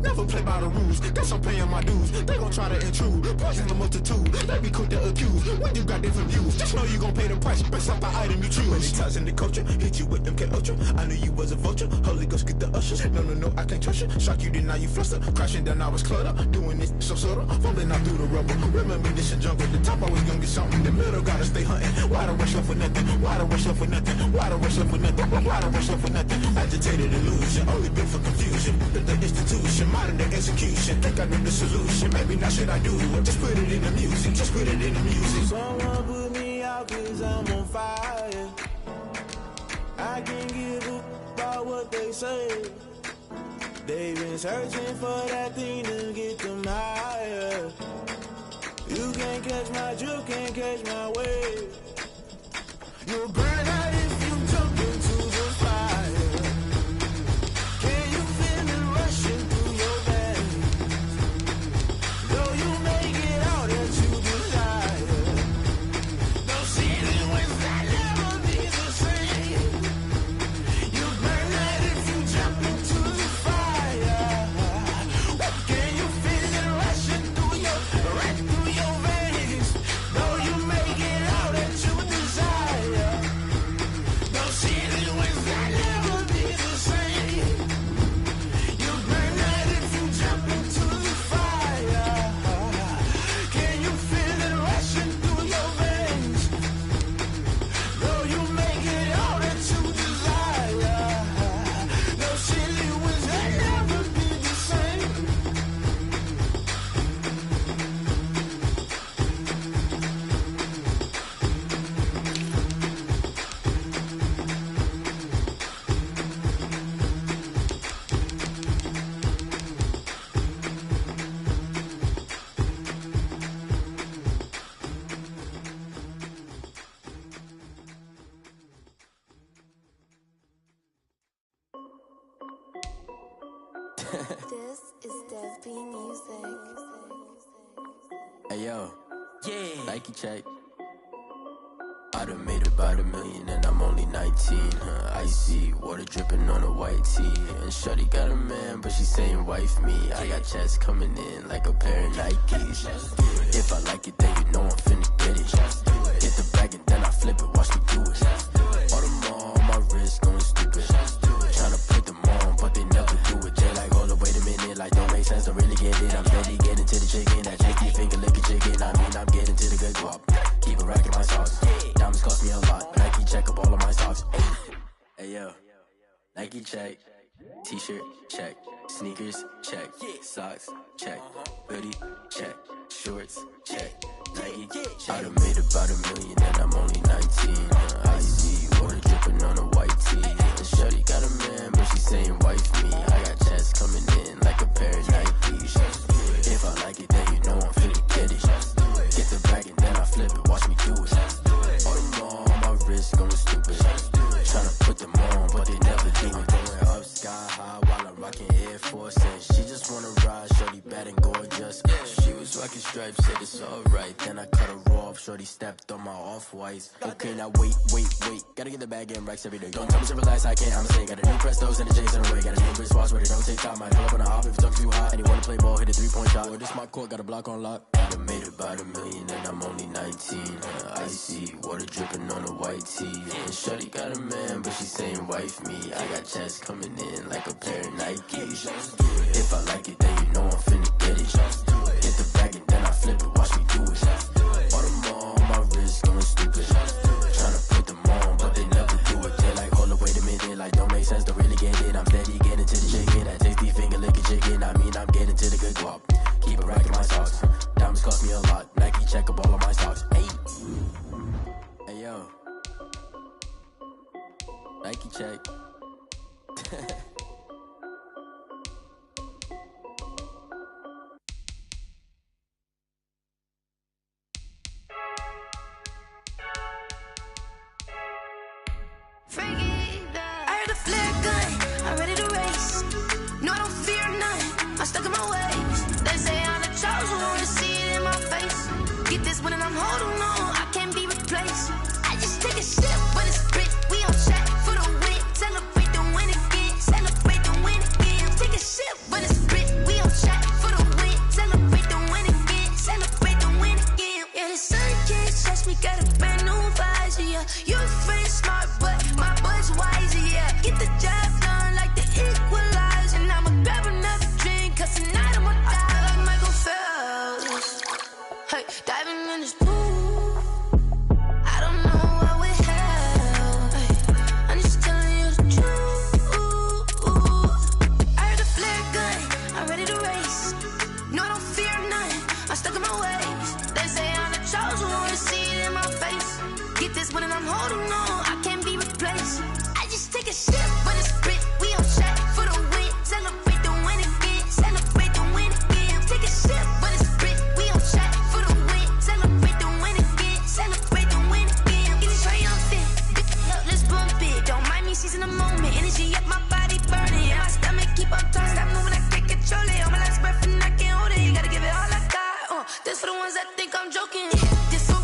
Never play by the rules, guess I'm paying my dues. They gon' try to intrude, poison the multitude. They be quick to accuse, when you got different views. Just know you gon' pay the price, based off the item you choose. Many ties in the culture, hit you with them K-Ultra. I knew you was a vulture, Holy Ghost get the ushers. No, I can't trust you. Shock you, then now you fluster. Crashing down, I was cluttered. Doing this so subtle, falling out through the rubble. Remember this a jungle, the top always gonna get something. In the middle, gotta stay hunting. Why the rush left for nothing? Why the rush left for nothing? Why the rush left for nothing? Why the rush left for nothing? Agitated illusion, only built for confusion. The institution, modern day execution. Think I know the solution, maybe not should I do it? Just put it in the music, just put it in the music. Someone put me out 'cause I'm on fire. I can't give a about what they say. They've been searching for that thing to get them higher. You can't catch my drift, can't catch my wave. You'll burn out if you jump into the fire. Can you feel it rushing through your veins? Though you make it out that you desire. No ceiling wins that never be the same. You burn out if you jump into the fire. Can you feel it rushing through your veins? Though you make it out that you desire. No ceiling wins that never be the same. You burn out if you jump into the fire. Can you feel it rushing through your veins? Though you make it all that you desire. No ceiling wins that never be the same. This is Dev B Music. Hey yo, yeah, Nike check. I done made about $1 million and I'm only 19. Icy water dripping on a white tee. And shorty got a man, but she saying wife me. I got checks coming in like a pair of Nikes. If I like it, then you know I'm finna get it. Hit the bag and then I flip it, watch me do it. All them on my wrist going stupid. Tryna put them on, but they never do it. They like, hold Nike check, t-shirt check, sneakers check, socks check, hoodie check, shorts check, Nike check. I done made about $1 million and I'm only 19. I see water dripping on a white tee. And shorty got a man, but she saying wife me. I got checks coming in like a pair of Nikes. If I like it, then you know I'm finna get it. Get the bag and then I flip it, watch me do it. All them on my wrist going stupid. Tryna put them on, but they never do it. Going up sky high while I'm rocking Air Force. And she just wanna ride, shorty bad and gorgeous. She was rocking stripes, said it's alright. Then I cut her off, shorty stepped on my off-whites. Okay, now wait. Gotta get the bag and racks every day. Don't tell me to relax, I can't, I'ma say. Got a new Prestos and a J's in the way. Got a new Chris Ross, but it don't take time. Might pull up on a hop if it's up too hot. And you wanna play ball, hit a 3-point shot. Or this my court, got a block on lock. I done made about $1 million and I'm only 19. Icy, water dripping on a white tee. And shorty got a man, but she saying wife me. I got checks coming in like a pair of Nikes. If I like it, then you know I'm finna get it. Get the bag and then I flip it, watch me do it. All them on my wrist going stupid. Tryna put them on, but they never do it. They're like, hold up, wait a minute, like don't make sense, don't really get it. I'm steady getting to the chicken, that tasty finger licking chicken. I mean, I'm getting to the good guap. Keep a rack in my socks. Diamonds cost me a lot. Nike check up all of my socks. Hey yo, Nike check. I heard a flare gun, I'm ready to race. No, I don't fear none, I'm stuck in my ways. They say I'm the chosen one, see it in my face. Get this one and I'm holding on, I can't be replaced. I just take a sip, but it's spit, we on track for the win. Celebrate the win again, celebrate the win again. Take a sip, but it's spit, we on track for the win. Celebrate the win again, celebrate the win again. Yeah, the sun can't touch me, got a brand new visor, yeah. Your friend's smart, but my bud's wiser, yeah. Get the job done like the equalizer. And I'ma grab another drink, cause tonight I'ma die like Michael Phelps. Hey, diving in this pool, I don't know what would help. Hey, I'm just telling you the truth. I heard a flare gun, I'm ready to race. No, I don't fear none, I'm stuck in my ways. They say I'm the chosen one, see it in my face. Get this one and I'm holding on, I can't be replaced. I just take a sip, but it's spit, we on track for the win. Celebrate the win again, celebrate the win again. Take a sip, but it's spit, we on track for the win. Celebrate the win again, celebrate the win again. Get it triumphant, look, let's bump it. Don't mind me seizing the moment, energy up my body burning. Yeah, my stomach keep on turning, stop moving, I can't control it. On my last breath and I can't hold it. You gotta give it all I got. This for the ones that think I'm joking. This for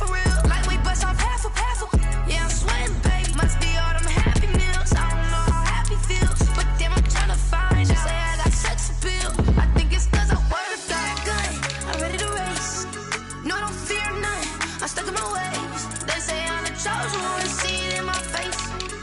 real, lightweight bust off half a. Yeah, I'm sweating, babe. Must be all them happy meals. I don't know how happy feels, but damn, I'm tryna find you. Say I got sex appeal. I think it's cause I work that gun. I'm ready to race. No, I don't fear none. I'm stuck in my ways. They say I'm the chosen one, see it in my face.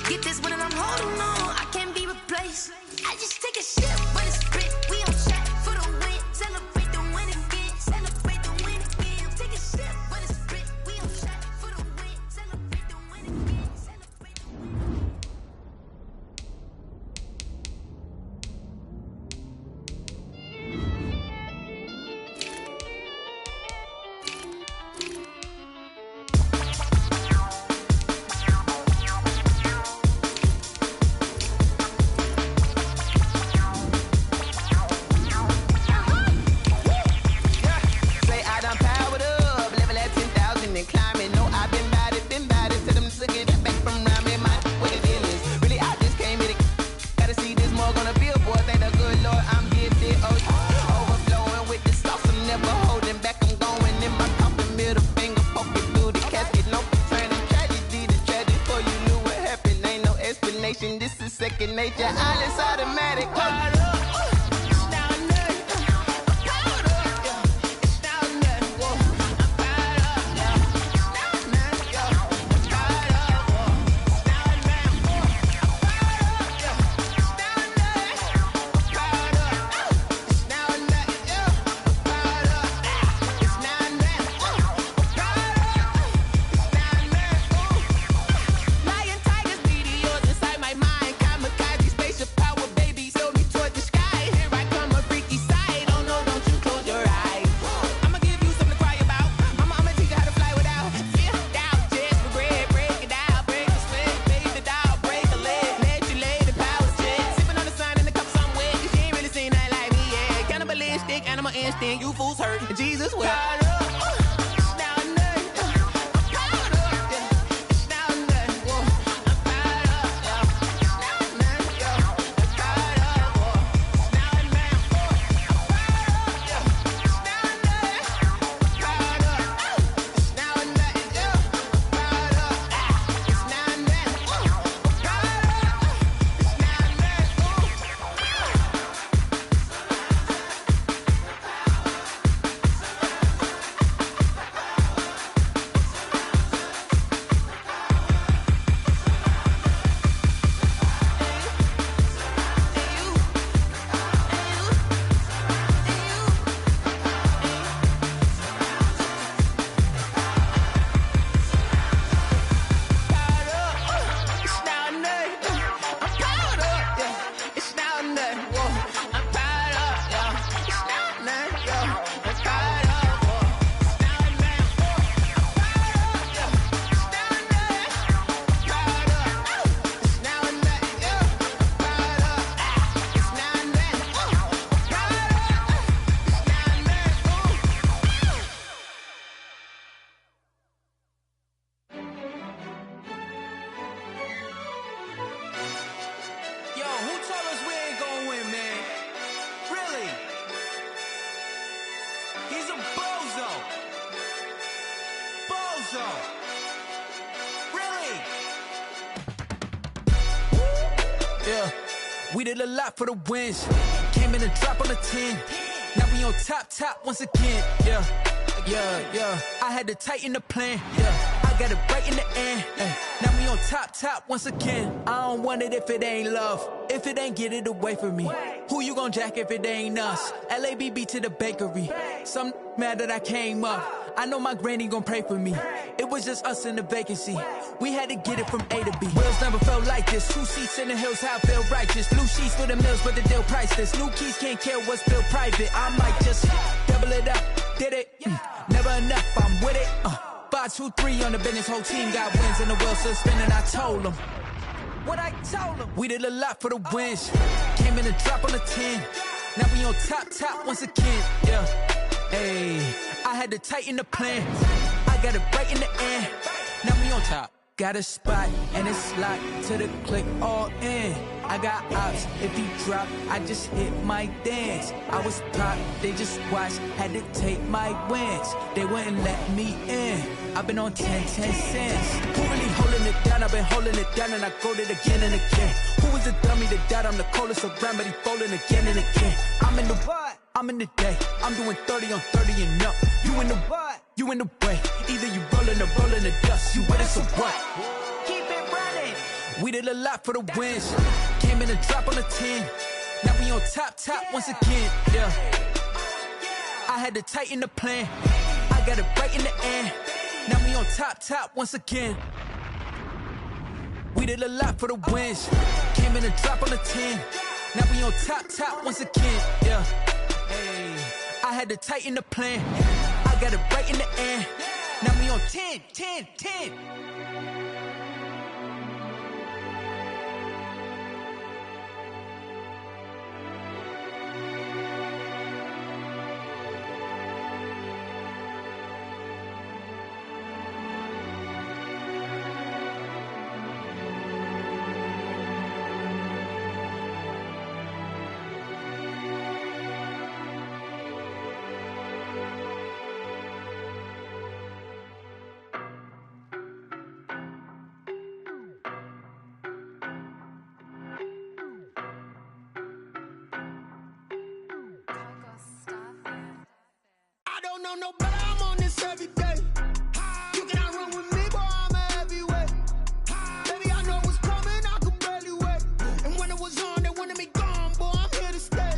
Get this one and I'm holding on, I can't be replaced. I just take a sip, but it's spit. We on track for the win. Celebrate the win again. Celebrate the win again. Take a sip, but it's spit. We on track for the win. Celebrate the win again. Celebrate the win. Say I done powered up, level at 10,000 and climbing. No, I've been bad it to them to get back from around me. My what the deal is. Really, I just came here to gotta see this more gonna billboard. Thank the good Lord, I'm gifted. Oh, overflowing with the sauce. I'm never holding back. I'm going in my coffin, middle finger poking through the casket. No turning tragedy to tragic. Before you knew what happened, ain't no explanation. This is second nature. All is automatic. Lion, tigers, meteors inside my mind. Kamikaze space Lonzo. Really? Yeah, we did a lot for the wins. Came in a drop on the 10. Now we on top once again. Yeah. I had to tighten the plan. Yeah, I got it right in the end. Now we on top once again. I don't want it if it ain't love. If it ain't, get it away from me. Who you gon' jack if it ain't us? LABB to the bakery. Some mad that I came up. I know my granny gon' pray for me. It was just us in the vacancy. We had to get it from A to B. Wheels never felt like this. 2 seats in the hills, how I feel righteous. Blue sheets for the mills, but the deal priceless. New keys can't care what's still private. I might just double it up. Did it? Never enough, I'm with it. 5, 2, 3 on the business. Whole team got wins and the wheels still spinning. I told them what I told them. We did a lot for the wins. Came in a drop on the 10. Now we on top once again. Yeah. Hey, I had to tighten the plan. I got it right in the end. Now we on top. Got a spot and it's locked to the click all in. I got ops, if he drop, I just hit my dance. I was pop, they just watched, had to take my wins. They wouldn't let me in. I've been on 10 cents. Who really holding it down? I've been holding it down and I go it again and again. Who was the dummy that died? I'm the coldest around, but he folding again and again. I'm in the what? I'm in the day. I'm doing 30 on 30 and up. You in the what? You in the way. Either you rolling or rolling the dust. You with us or what? Keep it running. We did a lot for the wins. Came in a drop on the 10. Now we on top once again. Yeah. I had to tighten the plan. I got it right in the end. Now we on top once again. We did a lot for the wins. Came in a drop on the 10. Now we on top once again. Yeah. Hey, I had to tighten the plan. I got it right in the end. Now we on 10. No, but I'm on this every day. You cannot run with me, boy, I'm a heavyweight. Baby, I know what's coming, I could barely wait. And when it was on, they wanted me gone, boy, I'm here to stay.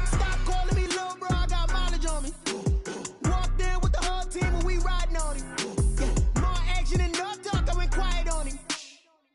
Stop calling me little bro, I got mileage on me. Walked in with the whole team and we riding on him. More action and no talk, I went quiet on him.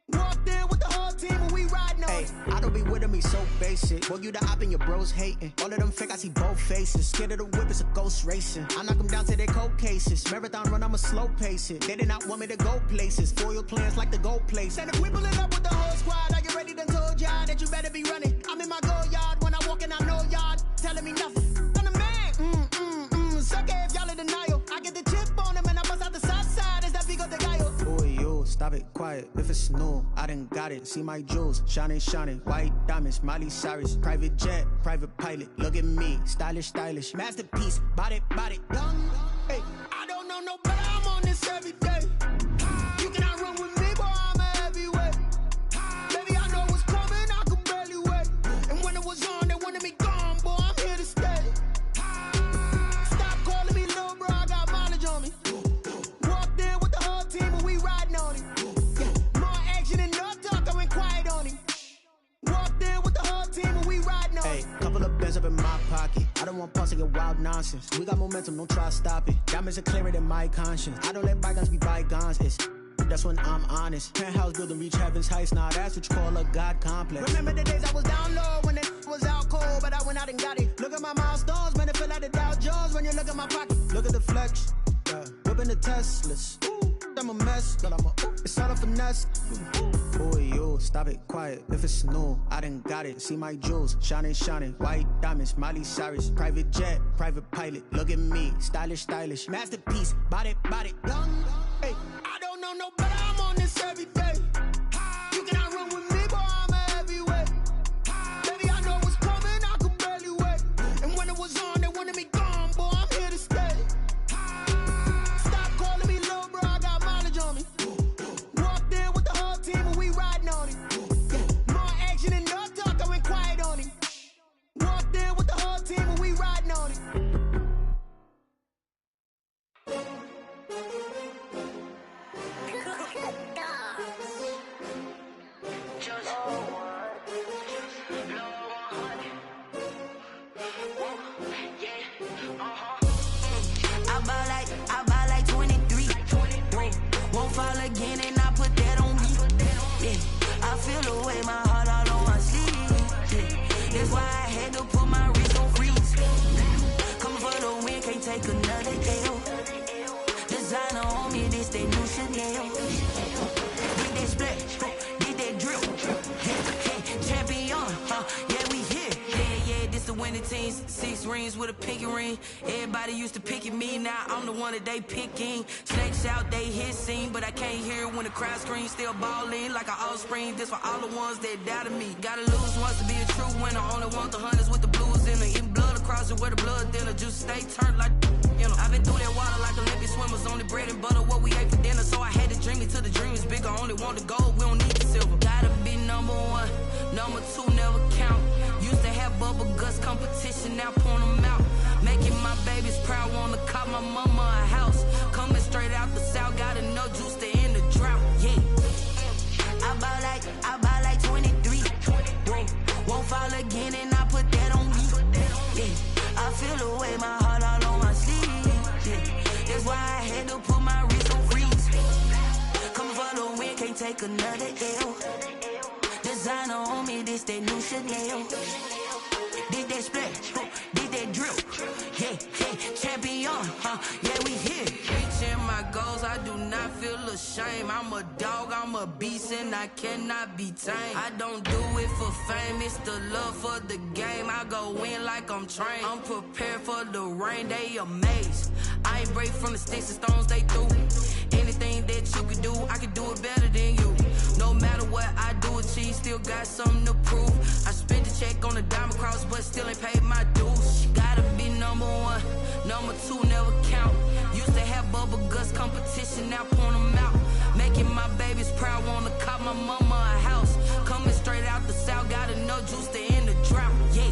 Walked in with the whole team and we riding on him. I don't be with him, he's so basic. Boy, you the op and your bros hating. All of them fake, I see both faces. Scared of the whip, it's a ghost racing. I knock them down to their cold cases. Marathon run, I'ma slow pace it. They did not want me to go places. Foil plans like the gold place. And if we pulling up with the whole squad, I get ready to told y'all that you better be running. I'm in my go yard, when I walk in, I know y'all telling me nothing. I'm the man, suck it if y'all in denial. I get the chip on them and I bust out the south side, is that Pico de Gallo? Boy, yo, stop it, quiet. If it's new, I done got it. See my jewels, shining, white diamonds, Miley Cyrus. Private jet, private pilot, look at me, stylish, masterpiece, body, young. Hey, I don't know no better, I'm on this every day. You cannot run with me, boy, I'm a heavyweight. Baby, I know what's coming, I could barely wait. And when it was on, they wanted me gone, boy, I'm here to stay. Stop calling me little bro, I got mileage on me. Walked in with the whole team and we riding on him. More action and no talk, I went quiet on him. Walked in with the whole team and we riding on him. Couple of bands up in my pocket. I don't want parts of your wild nonsense. We got momentum, don't try to stop it. Diamonds are clearer than my conscience. I don't let bygones be bygones. That's when I'm honest. Penthouse building reach heaven's heights. Now that's what you call a God complex. Remember the days I was down low when it was out cold, but I went out and got it. Look at my milestones, man, it feel like the Dow Jones when you look at my pocket. Look at the flex, whipping the Teslas. I'm a mess, but it's all a finesse. Boy, yo, stop it, quiet. If it's new, I done got it. See my jewels, shining, white diamonds, Miley Cyrus. Private jet, private pilot, look at me, stylish, masterpiece, body, young. Hey, I don't know no better, I'm on this every day. You cannot run with me, boy, I'm a heavyweight. Baby, I know what's coming, I could barely wait. And when it was on, they wanted me gone, boy, I'm here to stay. Stop calling take another L. Designer on me, this that new Chanel. Did that splash, did that drill. Hey, champion, yeah, we here. Yeah, this the winning team. 6 rings with a pinky ring. Everybody used to pick at me, now I'm the one that they picking. Snakes out, they hit scene, but I can't hear it when the crowd screams. Still balling like an offspring. This for all the ones that doubted me. Gotta lose once to be a true winner. Only want the hunters with the blues in it. Eating blood across it where the blood thinner. Just stay turned like, you know. I've been through that water like Olympic swimmers. Only bread and butter, what we ate for dinner. So I had to dream it till the dream is bigger. Only want the gold, we don't need the silver. Gotta be number 1, number 2 never count. Used to have bubble guts competition, now point them out. Making my babies proud, wanna cop my mama a house. Coming straight out the south, got enough juice to end the drought. Yeah, I buy like 23. Won't fall again, and I put that on me. Yeah, I feel the way, my heart all on my sleeve. Yeah, that's why I had to put my wrist on freeze. Coming for the win, can't take another L. Designer on me, this that new Chanel. Did that splash, did that drill. Yeah, champion, yeah, we here. Reaching my goals, I do not feel ashamed. I'm a dog, I'm a beast, and I cannot be tamed. I don't do it for fame, it's the love for the game. I go in like I'm trained. I'm prepared for the rain, they amazed. I ain't break from the sticks and stones they threw. Anything that you could do, I could do it better than you. No matter what I do, achieve, still got something to prove. I spent the check on the diamond cross, but still ain't paid my dues. Gotta be number 1, number 2 never count. Used to have bubble guts competition, now point them out. Making my babies proud, wanna cop my mama a house. Coming straight out the south, got enough juice to end the drought. Yeah,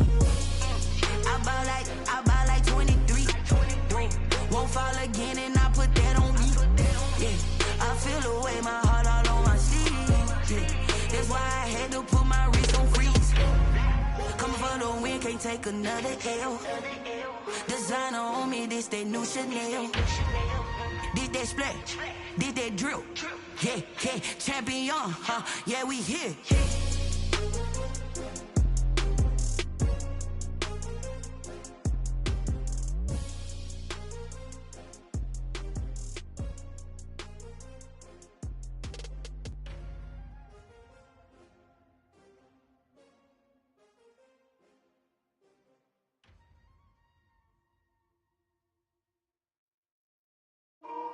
I buy like 23. Won't fall again, and I put that on me. Yeah, I feel the way, my heart all on my sleeve. Yeah, that's why I had to put my wrist on freeze. Coming for the win, can't take another L. Designer on me, this that new Chanel. Did that splash, did that drill. Yeah, champion, yeah, we here.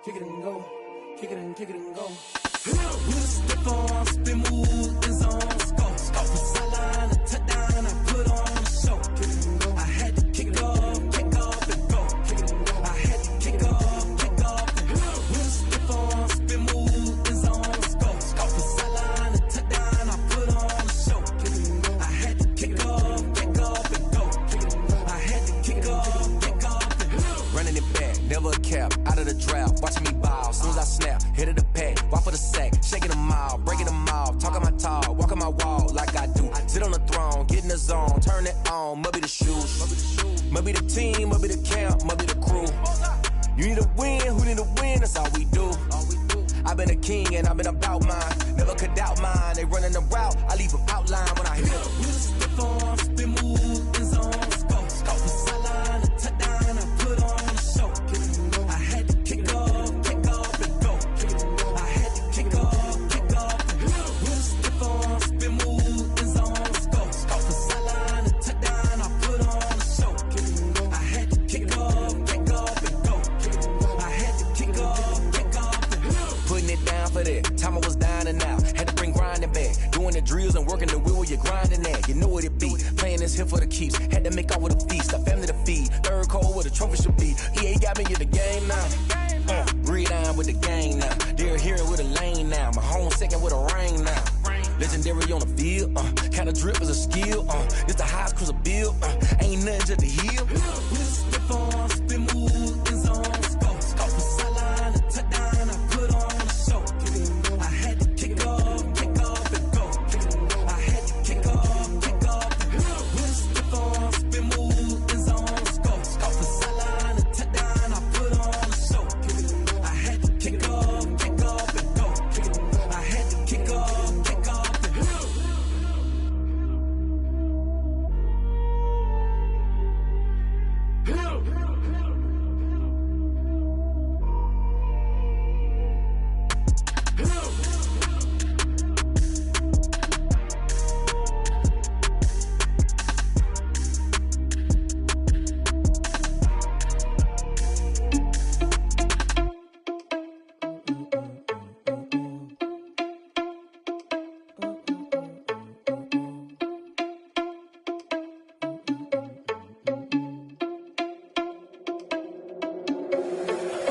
Kick it and go, kick it and go. With a step on, spin move, in zone, scope. From sideline to touchdown, I put on a show. Kick it and go. I had to kick off and go. Kick it and go. I had to kick off and go. With a step on, spin move, in zone, scope. From sideline to touchdown, I put on a show. Kick it and go. I had to kick off and go. Kick it and go. I had to kick off and go. Running it back, never a cap, out of the drought. Watching me ball, soon as I snap, hit of the pack, walk for the sack, shaking them all, breaking them off, talking my talk, walking my wall like I do. Sit on the throne, get in the zone, turn it on, must be the shoes, must be the team, must be the camp, must be the crew. You need a win, who need a win, that's all we do. I've been a king and I've been about mine, never could doubt mine. They running the route, I leave them outline when I hit them. With a step on, spin move, in zone, scope. From sideline to touchdown, I put on a show. I had to kick off and go. I had to kick off and go. With a step on, spin move, in zone, scope. From sideline to touchdown, I put on a show. I had to kick off and go. I had to kick off and go. Putting it down for that, time I was down and out, had to bring grinding back, doing the drills and working the wheel where you're grinding at, you know what it be, playing this here for the keeps, had to make out with a feast, a family to feed, third cold where the trophy should be, EA got me in the game now, breathe on with the gang now, they're here with a lane now, my home second with a ring now, legendary on the field, kind of drip is a skill, it's the highest cruiser bill, ain't nothing just to heal. With a step on, spin move, in zone, scope. From sideline to touchdown, I put on a show. I had to kick off and go. I had to kick off and go. With a step on, spin move, in zone, scope. From sideline to touchdown, I put on a show. I had to kick off and go. I had to kick off and go.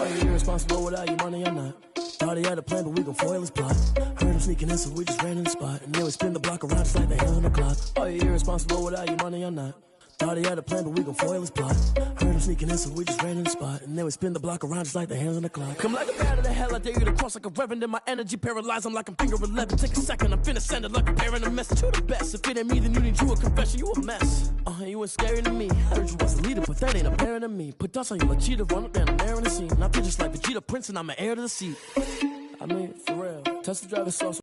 Are you irresponsible without your money or not? Thought he had a plan, but we gon' foil his plot. Heard him sneaking in, so we just ran in the spot. And then we spin the block around just like the hand on the clock. Are you irresponsible without your money or not? Thought he had a plan, but we gon' foil his plot. Heard him sneaking in, so we just ran in the spot. And then we spin the block around just like the hands on the clock. Come like a bat of the hell, I dare you to cross like a reverend. And my energy paralyzed, I'm like I'm finger 11. Take a second, I'm finna send it like a bearing a message to the best. If it ain't me, then you need you a confession, you a mess. You ain't scary to me. Heard you was a leader, but that ain't apparent to me. Put dust on you like cheetah, run up down the air in the scene. And I feel just like Vegeta Prince, and I'm an heir to the seat. I mean, for real, Tesla driver sauce.